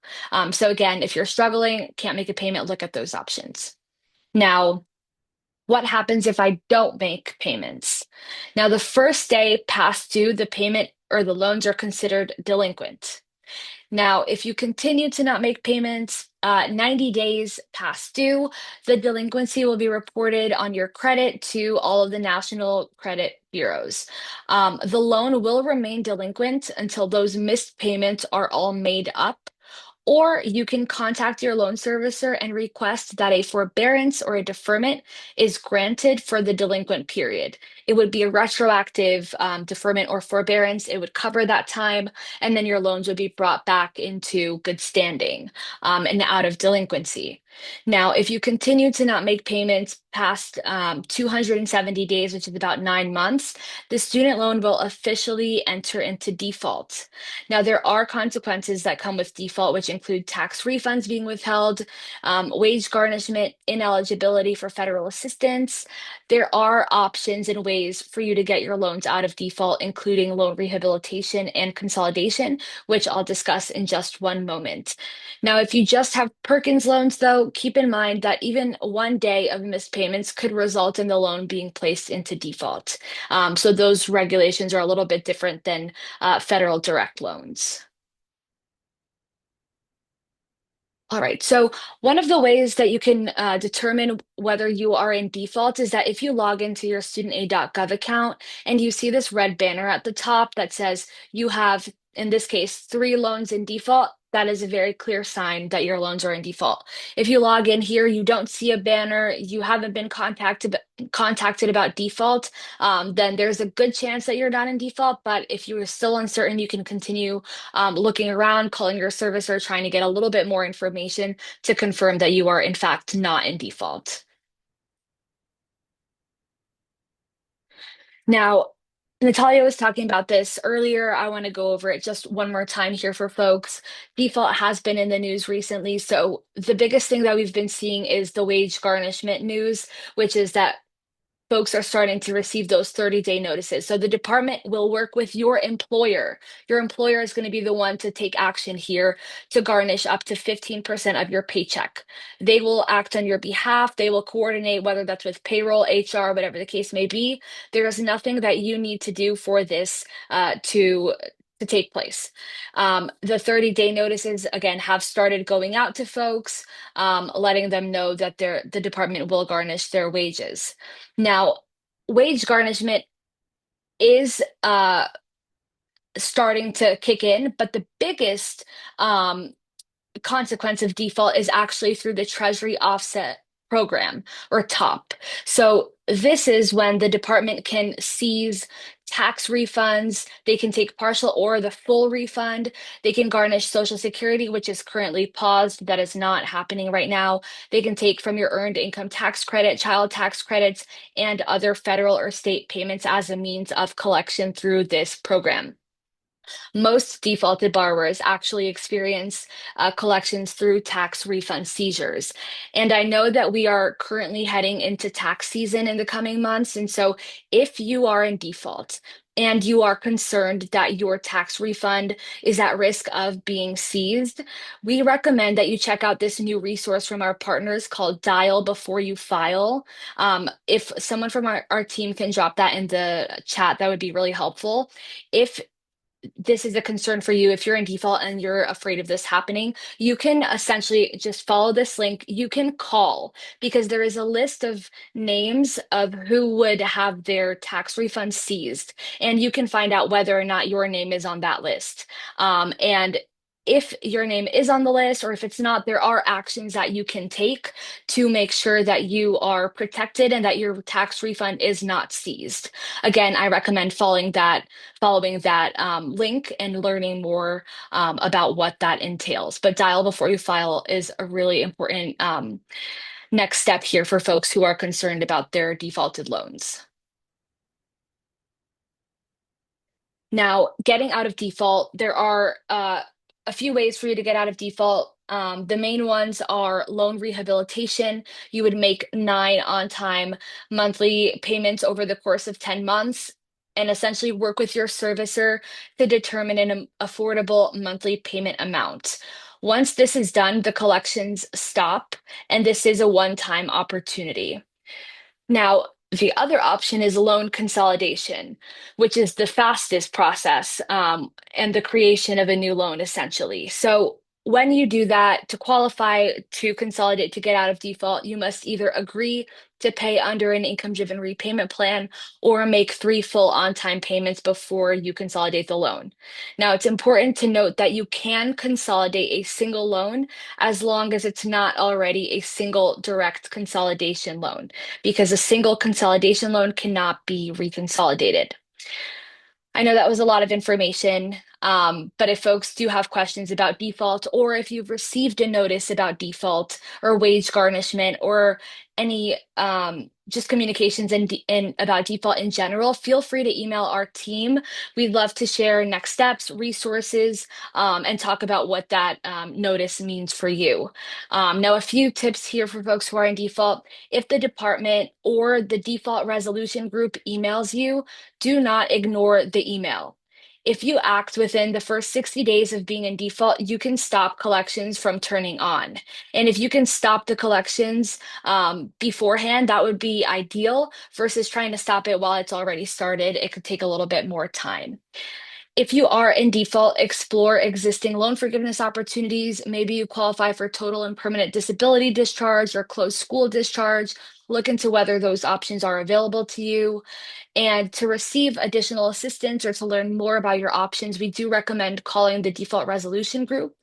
So again, if you're struggling, can't make a payment, look at those options. Now, what happens if I don't make payments? Now, the first day past due, the payment or the loans are considered delinquent. Now, if you continue to not make payments 90 days past due, the delinquency will be reported on your credit to all of the national credit bureaus. The loan will remain delinquent until those missed payments are all made up. Or you can contact your loan servicer and request that a forbearance or a deferment is granted for the delinquent period. It would be a retroactive deferment or forbearance. It would cover that time, and then your loans would be brought back into good standing and out of delinquency. Now, if you continue to not make payments past 270 days, which is about 9 months, the student loan will officially enter into default. Now, there are consequences that come with default, which include tax refunds being withheld, wage garnishment, ineligibility for federal assistance. There are options and ways for you to get your loans out of default, including loan rehabilitation and consolidation, which I'll discuss in just one moment. Now, if you just have Perkins loans, though, keep in mind that even one day of missed payments could result in the loan being placed into default. So those regulations are a little bit different than federal direct loans. All right, so one of the ways that you can determine whether you are in default is that if you log into your studentaid.gov account and you see this red banner at the top that says you have, in this case, 3 loans in default, that is a very clear sign that your loans are in default. If you log in here, you don't see a banner, you haven't been contacted about default, then there's a good chance that you're not in default. But if you are still uncertain, you can continue looking around, calling your servicer, trying to get a little bit more information to confirm that you are in fact not in default. Now, Natalia was talking about this earlier. I want to go over it just one more time here for folks. Default has been in the news recently. So the biggest thing that we've been seeing is the wage garnishment news, which is that folks are starting to receive those 30-day notices. So the department will work with your employer. Your employer is going to be the one to take action here to garnish up to 15% of your paycheck. They will act on your behalf. They will coordinate, whether that's with payroll, HR, whatever the case may be. There is nothing that you need to do for this to take place. The 30-day notices, again, have started going out to folks, letting them know that the department will garnish their wages. Now, wage garnishment is starting to kick in, but the biggest um, consequence of default is actually through the Treasury Offset Program, or TOP. So this is when the department can seize tax refunds. They can take partial or the full refund. They can garnish Social Security, which is currently paused. That is not happening right now. They can take from your earned income tax credit, child tax credits, and other federal or state payments as a means of collection through this program. Most defaulted borrowers actually experience collections through tax refund seizures. And I know that we are currently heading into tax season in the coming months. And so if you are in default and you are concerned that your tax refund is at risk of being seized, we recommend that you check out this new resource from our partners called Dial Before You File. If someone from our team can drop that in the chat, that would be really helpful. If this is a concern for you, if you're in default and you're afraid of this happening, you can essentially just follow this link. You can call because there is a list of names of who would have their tax refund seized, and you can find out whether or not your name is on that list. And if your name is on the list, or if it's not, there are actions that you can take to make sure that you are protected and that your tax refund is not seized. Again, I recommend following that link and learning more about what that entails. But Dial Before You File is a really important next step here for folks who are concerned about their defaulted loans. Now, getting out of default, there are a few ways for you to get out of default. The main ones are loan rehabilitation. You would make 9 on-time monthly payments over the course of 10 months and essentially work with your servicer to determine an affordable monthly payment amount. Once this is done, the collections stop, and this is a one-time opportunity. Now, the other option is loan consolidation, which is the fastest process and the creation of a new loan, essentially. So, when you do that, to qualify to consolidate to get out of default, you must either agree to pay under an income-driven repayment plan or make 3 full on-time payments before you consolidate the loan. Now, it's important to note that you can consolidate a single loan as long as it's not already a single direct consolidation loan, because a single consolidation loan cannot be reconsolidated. I know that was a lot of information, but if folks do have questions about default, or if you've received a notice about default or wage garnishment or any just communications and about default in general, feel free to email our team. We'd love to share next steps, resources, and talk about what that notice means for you. Now, a few tips here for folks who are in default. If the department or the default resolution group emails you, do not ignore the email. If you act within the first 60 days of being in default, you can stop collections from turning on. And if you can stop the collections beforehand, that would be ideal versus trying to stop it while it's already started. It could take a little bit more time. If you are in default, explore existing loan forgiveness opportunities. Maybe you qualify for total and permanent disability discharge or closed school discharge. Look into whether those options are available to you. And to receive additional assistance or to learn more about your options, we do recommend calling the default resolution group.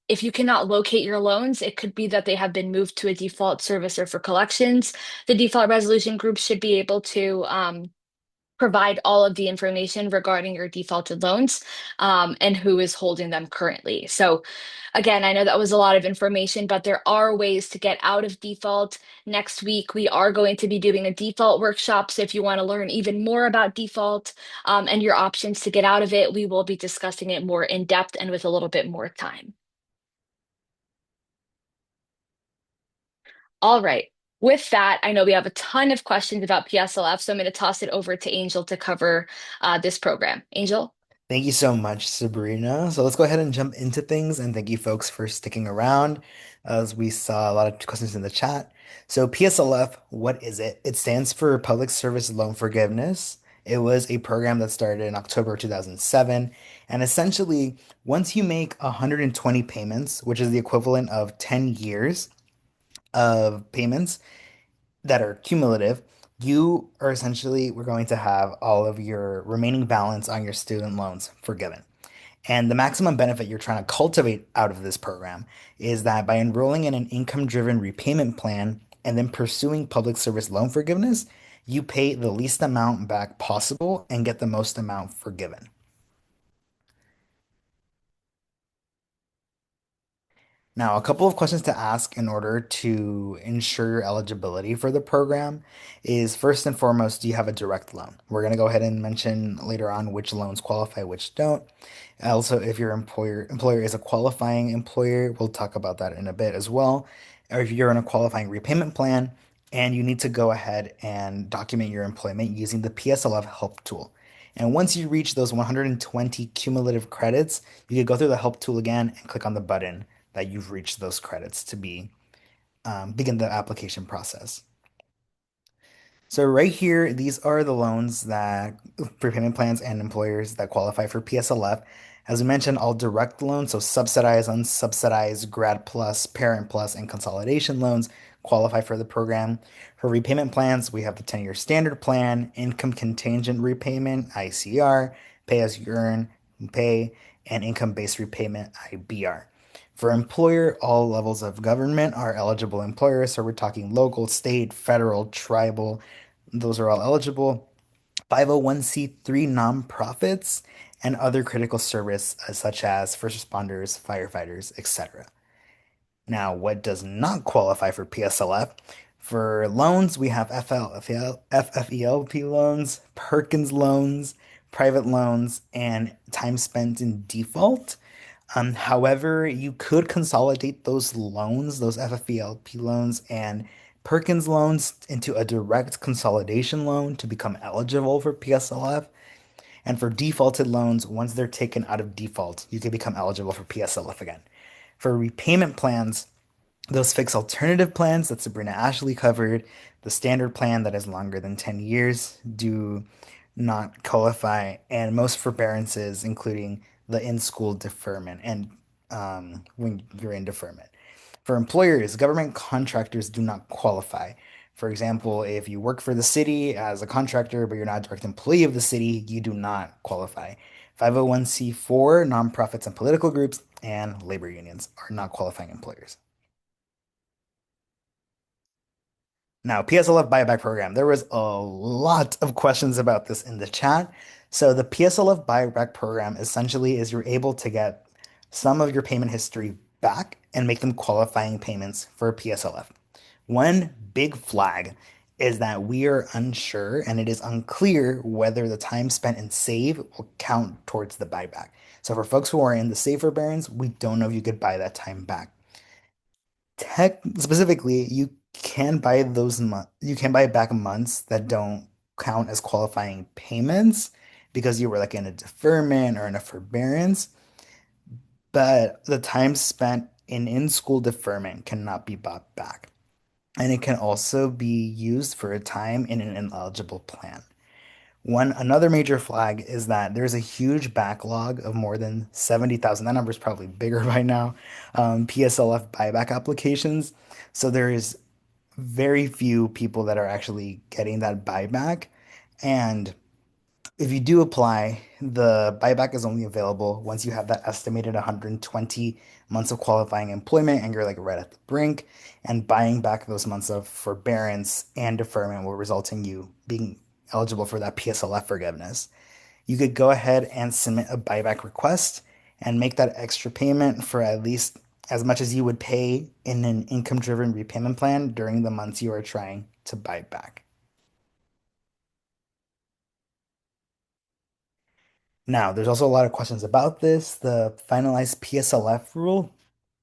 If you cannot locate your loans, it could be that they have been moved to a default servicer for collections. The default resolution group should be able to provide all of the information regarding your defaulted loans and who is holding them currently. So again, I know that was a lot of information, but there are ways to get out of default. Next week, we are going to be doing a default workshop. So if you want to learn even more about default and your options to get out of it, we will be discussing it more in depth and with a little bit more time. All right. With that, I know we have a ton of questions about PSLF, so I'm going to toss it over to Angel to cover this program. Angel? Thank you so much, Sabrina. So let's go ahead and jump into things, and thank you folks for sticking around as we saw a lot of questions in the chat. So PSLF, what is it? It stands for Public Service Loan Forgiveness. It was a program that started in October 2007, and essentially, once you make 120 payments, which is the equivalent of 10 years of payments that are cumulative, you are essentially, we're going to have all of your remaining balance on your student loans forgiven. And the maximum benefit you're trying to cultivate out of this program is that by enrolling in an income-driven repayment plan and then pursuing public service loan forgiveness, you pay the least amount back possible and get the most amount forgiven. Now, a couple of questions to ask in order to ensure your eligibility for the program is first and foremost, do you have a direct loan? We're going to go ahead and mention later on which loans qualify, which don't. Also, if your employer is a qualifying employer, we'll talk about that in a bit as well. Or if you're in a qualifying repayment plan and you need to go ahead and document your employment using the PSLF help tool. And once you reach those 120 cumulative credits, you can go through the help tool again and click on the button that you've reached those credits to begin the application process. So right here, these are the loans that prepayment plans and employers that qualify for PSLF. As we mentioned, all direct loans, so subsidized, unsubsidized, grad plus, parent plus, and consolidation loans qualify for the program. For repayment plans, we have the 10-year standard plan, income contingent repayment, ICR, pay as you earn, pay, and income-based repayment, IBR. For employer, all levels of government are eligible employers. So we're talking local, state, federal, tribal, those are all eligible. 501(c)(3) nonprofits and other critical service such as first responders, firefighters, etc. Now, what does not qualify for PSLF? For loans, we have FFELP loans, Perkins loans, private loans, and time spent in default. However, you could consolidate those loans, those FFELP loans and Perkins loans into a direct consolidation loan to become eligible for PSLF. And for defaulted loans, once they're taken out of default, you can become eligible for PSLF again. For repayment plans, those fixed alternative plans that Sabrina Ashley covered, the standard plan that is longer than 10 years, do not qualify, and most forbearances, including the in-school deferment and when you're in deferment. For employers, government contractors do not qualify. For example, if you work for the city as a contractor, but you're not a direct employee of the city, you do not qualify. 501(c)(4) nonprofits and political groups and labor unions are not qualifying employers. Now, PSLF buyback program. There was a lot of questions about this in the chat. So the PSLF buyback program essentially is you're able to get some of your payment history back and make them qualifying payments for PSLF. One big flag is that we are unsure and it is unclear whether the time spent in save will count towards the buyback. So for folks who are in the save forbearance, we don't know if you could buy that time back. Tech specifically, you can buy back months that don't count as qualifying payments because you were like in a deferment or in a forbearance, but the time spent in-school deferment cannot be bought back. And it can also be used for a time in an ineligible plan. Another major flag is that there's a huge backlog of more than 70,000. That number is probably bigger by now. PSLF buyback applications. So there is very few people that are actually getting that buyback. And if you do apply, the buyback is only available once you have that estimated 120 months of qualifying employment and you're like right at the brink. And buying back those months of forbearance and deferment will result in you being eligible for that PSLF forgiveness. You could go ahead and submit a buyback request and make that extra payment for at least as much as you would pay in an income-driven repayment plan during the months you are trying to buy back. Now, there's also a lot of questions about this, the finalized PSLF rule.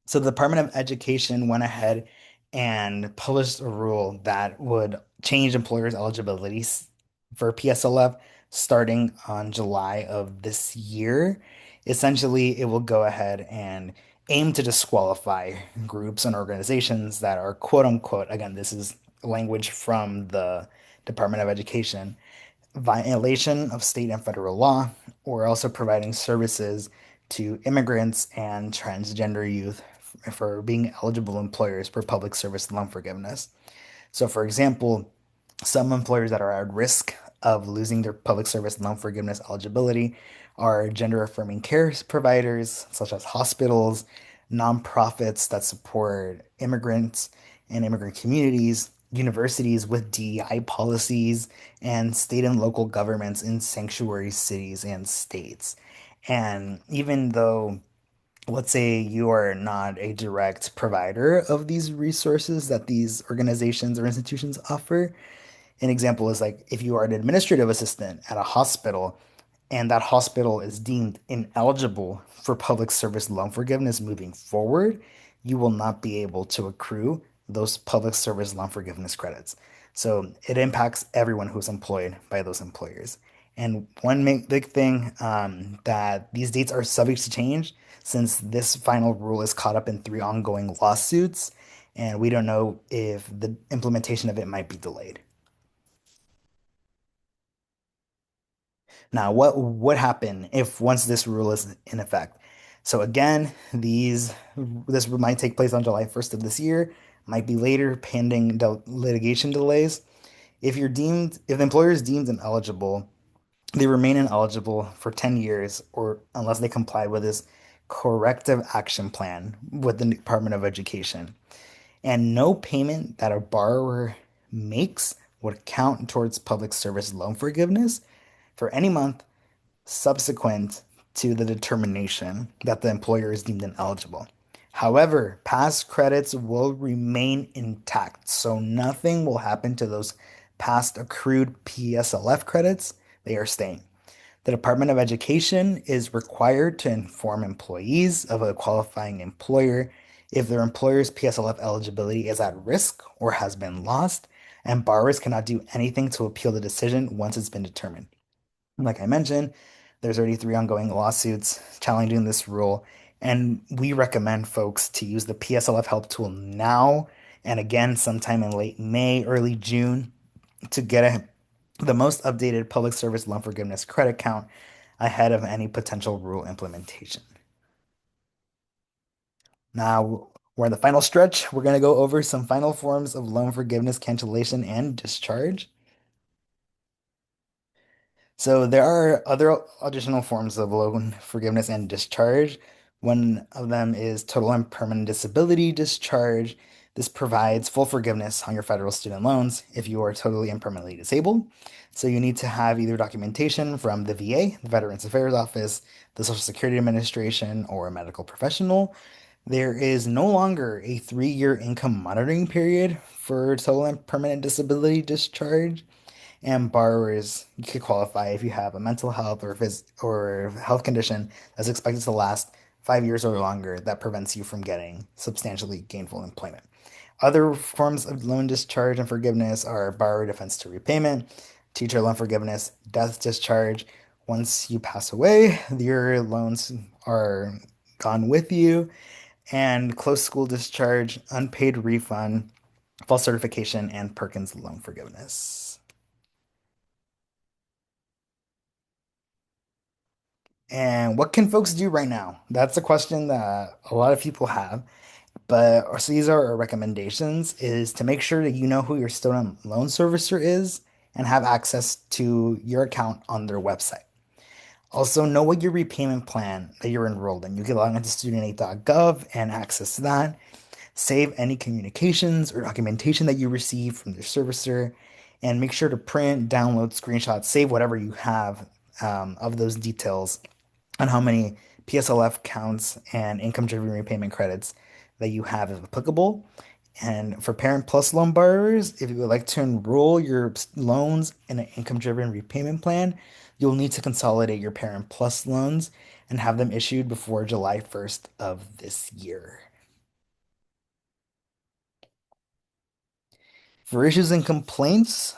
So the Department of Education went ahead and published a rule that would change employers' eligibilities for PSLF starting on July of this year. Essentially, it will go ahead and aim to disqualify groups and organizations that are quote unquote, again, this is language from the Department of Education, violation of state and federal law, or also providing services to immigrants and transgender youth for being eligible employers for public service loan forgiveness. So, for example, some employers that are at risk of losing their public service loan forgiveness eligibility are gender affirming care providers, such as hospitals, nonprofits that support immigrants and immigrant communities, universities with DEI policies, and state and local governments in sanctuary cities and states. And even though, let's say, you are not a direct provider of these resources that these organizations or institutions offer, an example is like if you are an administrative assistant at a hospital and that hospital is deemed ineligible for public service loan forgiveness moving forward, you will not be able to accrue those public service loan forgiveness credits. So it impacts everyone who's employed by those employers. And one big thing that these dates are subject to change since this final rule is caught up in three ongoing lawsuits, and we don't know if the implementation of it might be delayed. Now, what would happen if once this rule is in effect? So again, this might take place on July 1st of this year, might be later pending litigation delays. If the employer is deemed ineligible, they remain ineligible for 10 years or unless they comply with this corrective action plan with the Department of Education. And no payment that a borrower makes would count towards public service loan forgiveness for any month subsequent to the determination that the employer is deemed ineligible. However, past credits will remain intact, so nothing will happen to those past accrued PSLF credits. They are staying. The Department of Education is required to inform employees of a qualifying employer if their employer's PSLF eligibility is at risk or has been lost, and borrowers cannot do anything to appeal the decision once it's been determined. Like I mentioned, there's already three ongoing lawsuits challenging this rule, and we recommend folks to use the PSLF help tool now and again sometime in late May, early June to get the most updated public service loan forgiveness credit count ahead of any potential rule implementation. Now, we're in the final stretch. We're going to go over some final forms of loan forgiveness, cancellation, and discharge. So there are other additional forms of loan forgiveness and discharge. One of them is total and permanent disability discharge. This provides full forgiveness on your federal student loans if you are totally and permanently disabled. So you need to have either documentation from the VA, the Veterans Affairs Office, the Social Security Administration, or a medical professional. There is no longer a 3-year income monitoring period for total and permanent disability discharge, and borrowers could qualify if you have a mental health or health condition that's expected to last 5 years or longer that prevents you from getting substantially gainful employment. Other forms of loan discharge and forgiveness are borrower defense to repayment, teacher loan forgiveness, death discharge. Once you pass away, your loans are gone with you, and closed school discharge, unpaid refund, false certification, and Perkins loan forgiveness. And what can folks do right now? That's a question that a lot of people have. But so these are our recommendations is to make sure that you know who your student loan servicer is and have access to your account on their website. Also, know what your repayment plan that you're enrolled in. You can log into studentaid.gov and access that. Save any communications or documentation that you receive from their servicer, and make sure to print, download, screenshot, save whatever you have of those details on how many PSLF counts and income-driven repayment credits that you have if applicable. And for Parent Plus loan borrowers, if you would like to enroll your loans in an income-driven repayment plan, you'll need to consolidate your Parent Plus loans and have them issued before July 1st of this year. For issues and complaints,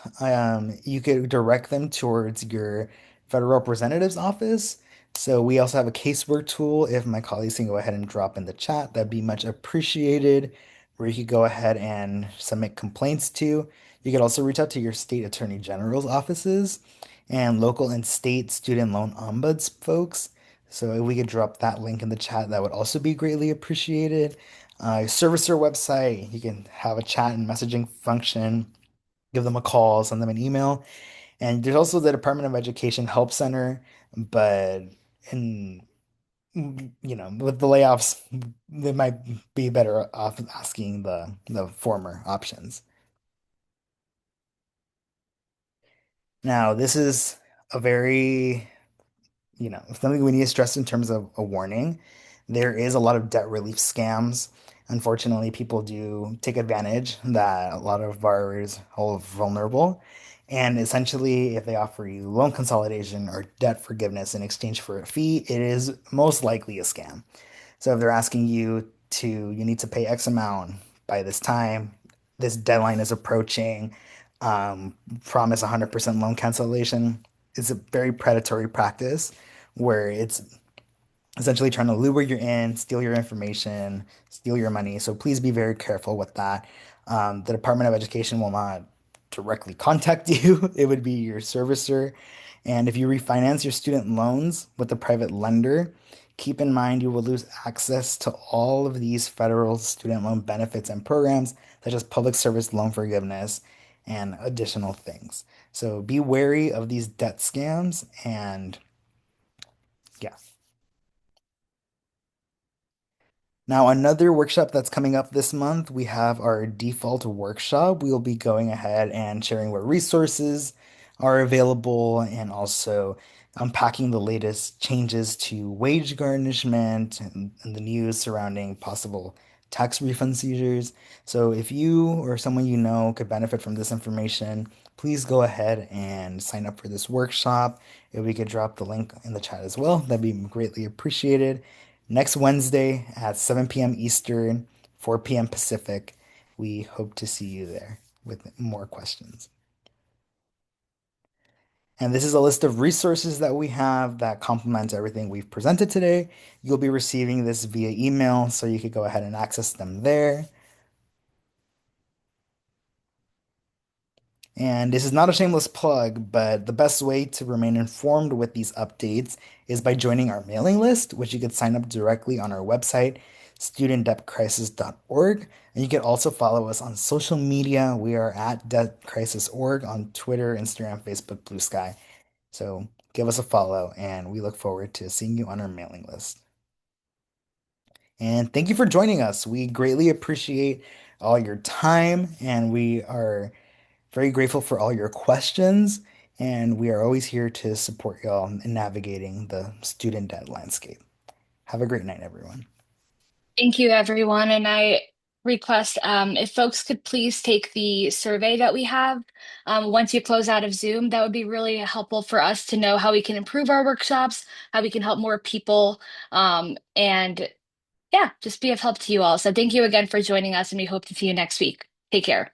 you could direct them towards your federal representative's office. So we also have a casework tool. If my colleagues can go ahead and drop in the chat, that'd be much appreciated, where you could go ahead and submit complaints to. You could also reach out to your state attorney general's offices and local and state student loan ombuds folks. So if we could drop that link in the chat, that would also be greatly appreciated. Servicer website, you can have a chat and messaging function, give them a call, send them an email. And there's also the Department of Education Help Center, but in with the layoffs, they might be better off asking the former options. Now, this is a very something we need to stress in terms of a warning. There is a lot of debt relief scams. Unfortunately, people do take advantage that a lot of borrowers are vulnerable. And essentially, if they offer you loan consolidation or debt forgiveness in exchange for a fee, it is most likely a scam. So if they're asking you need to pay X amount by this time, this deadline is approaching, promise 100% loan cancellation, it's a very predatory practice where it's essentially trying to lure you in, steal your information, steal your money. So please be very careful with that. The Department of Education will not directly contact you, it would be your servicer. And if you refinance your student loans with a private lender, keep in mind you will lose access to all of these federal student loan benefits and programs, such as public service loan forgiveness and additional things. So be wary of these debt scams and yeah. Now, another workshop that's coming up this month, we have our default workshop. We'll be going ahead and sharing what resources are available and also unpacking the latest changes to wage garnishment and the news surrounding possible tax refund seizures. So, if you or someone you know could benefit from this information, please go ahead and sign up for this workshop. If we could drop the link in the chat as well, that'd be greatly appreciated. Next Wednesday at 7 p.m. Eastern, 4 p.m. Pacific. We hope to see you there with more questions. And this is a list of resources that we have that complements everything we've presented today. You'll be receiving this via email, so you could go ahead and access them there. And this is not a shameless plug, but the best way to remain informed with these updates is by joining our mailing list, which you could sign up directly on our website, studentdebtcrisis.org. And you can also follow us on social media. We are at debtcrisis.org on Twitter, Instagram, Facebook, Blue Sky. So give us a follow, and we look forward to seeing you on our mailing list. And thank you for joining us. We greatly appreciate all your time, and we are very grateful for all your questions, and we are always here to support y'all in navigating the student debt landscape. Have a great night, everyone. Thank you, everyone. And I request if folks could please take the survey that we have once you close out of Zoom, that would be really helpful for us to know how we can improve our workshops, how we can help more people, and yeah, just be of help to you all. So thank you again for joining us, and we hope to see you next week. Take care.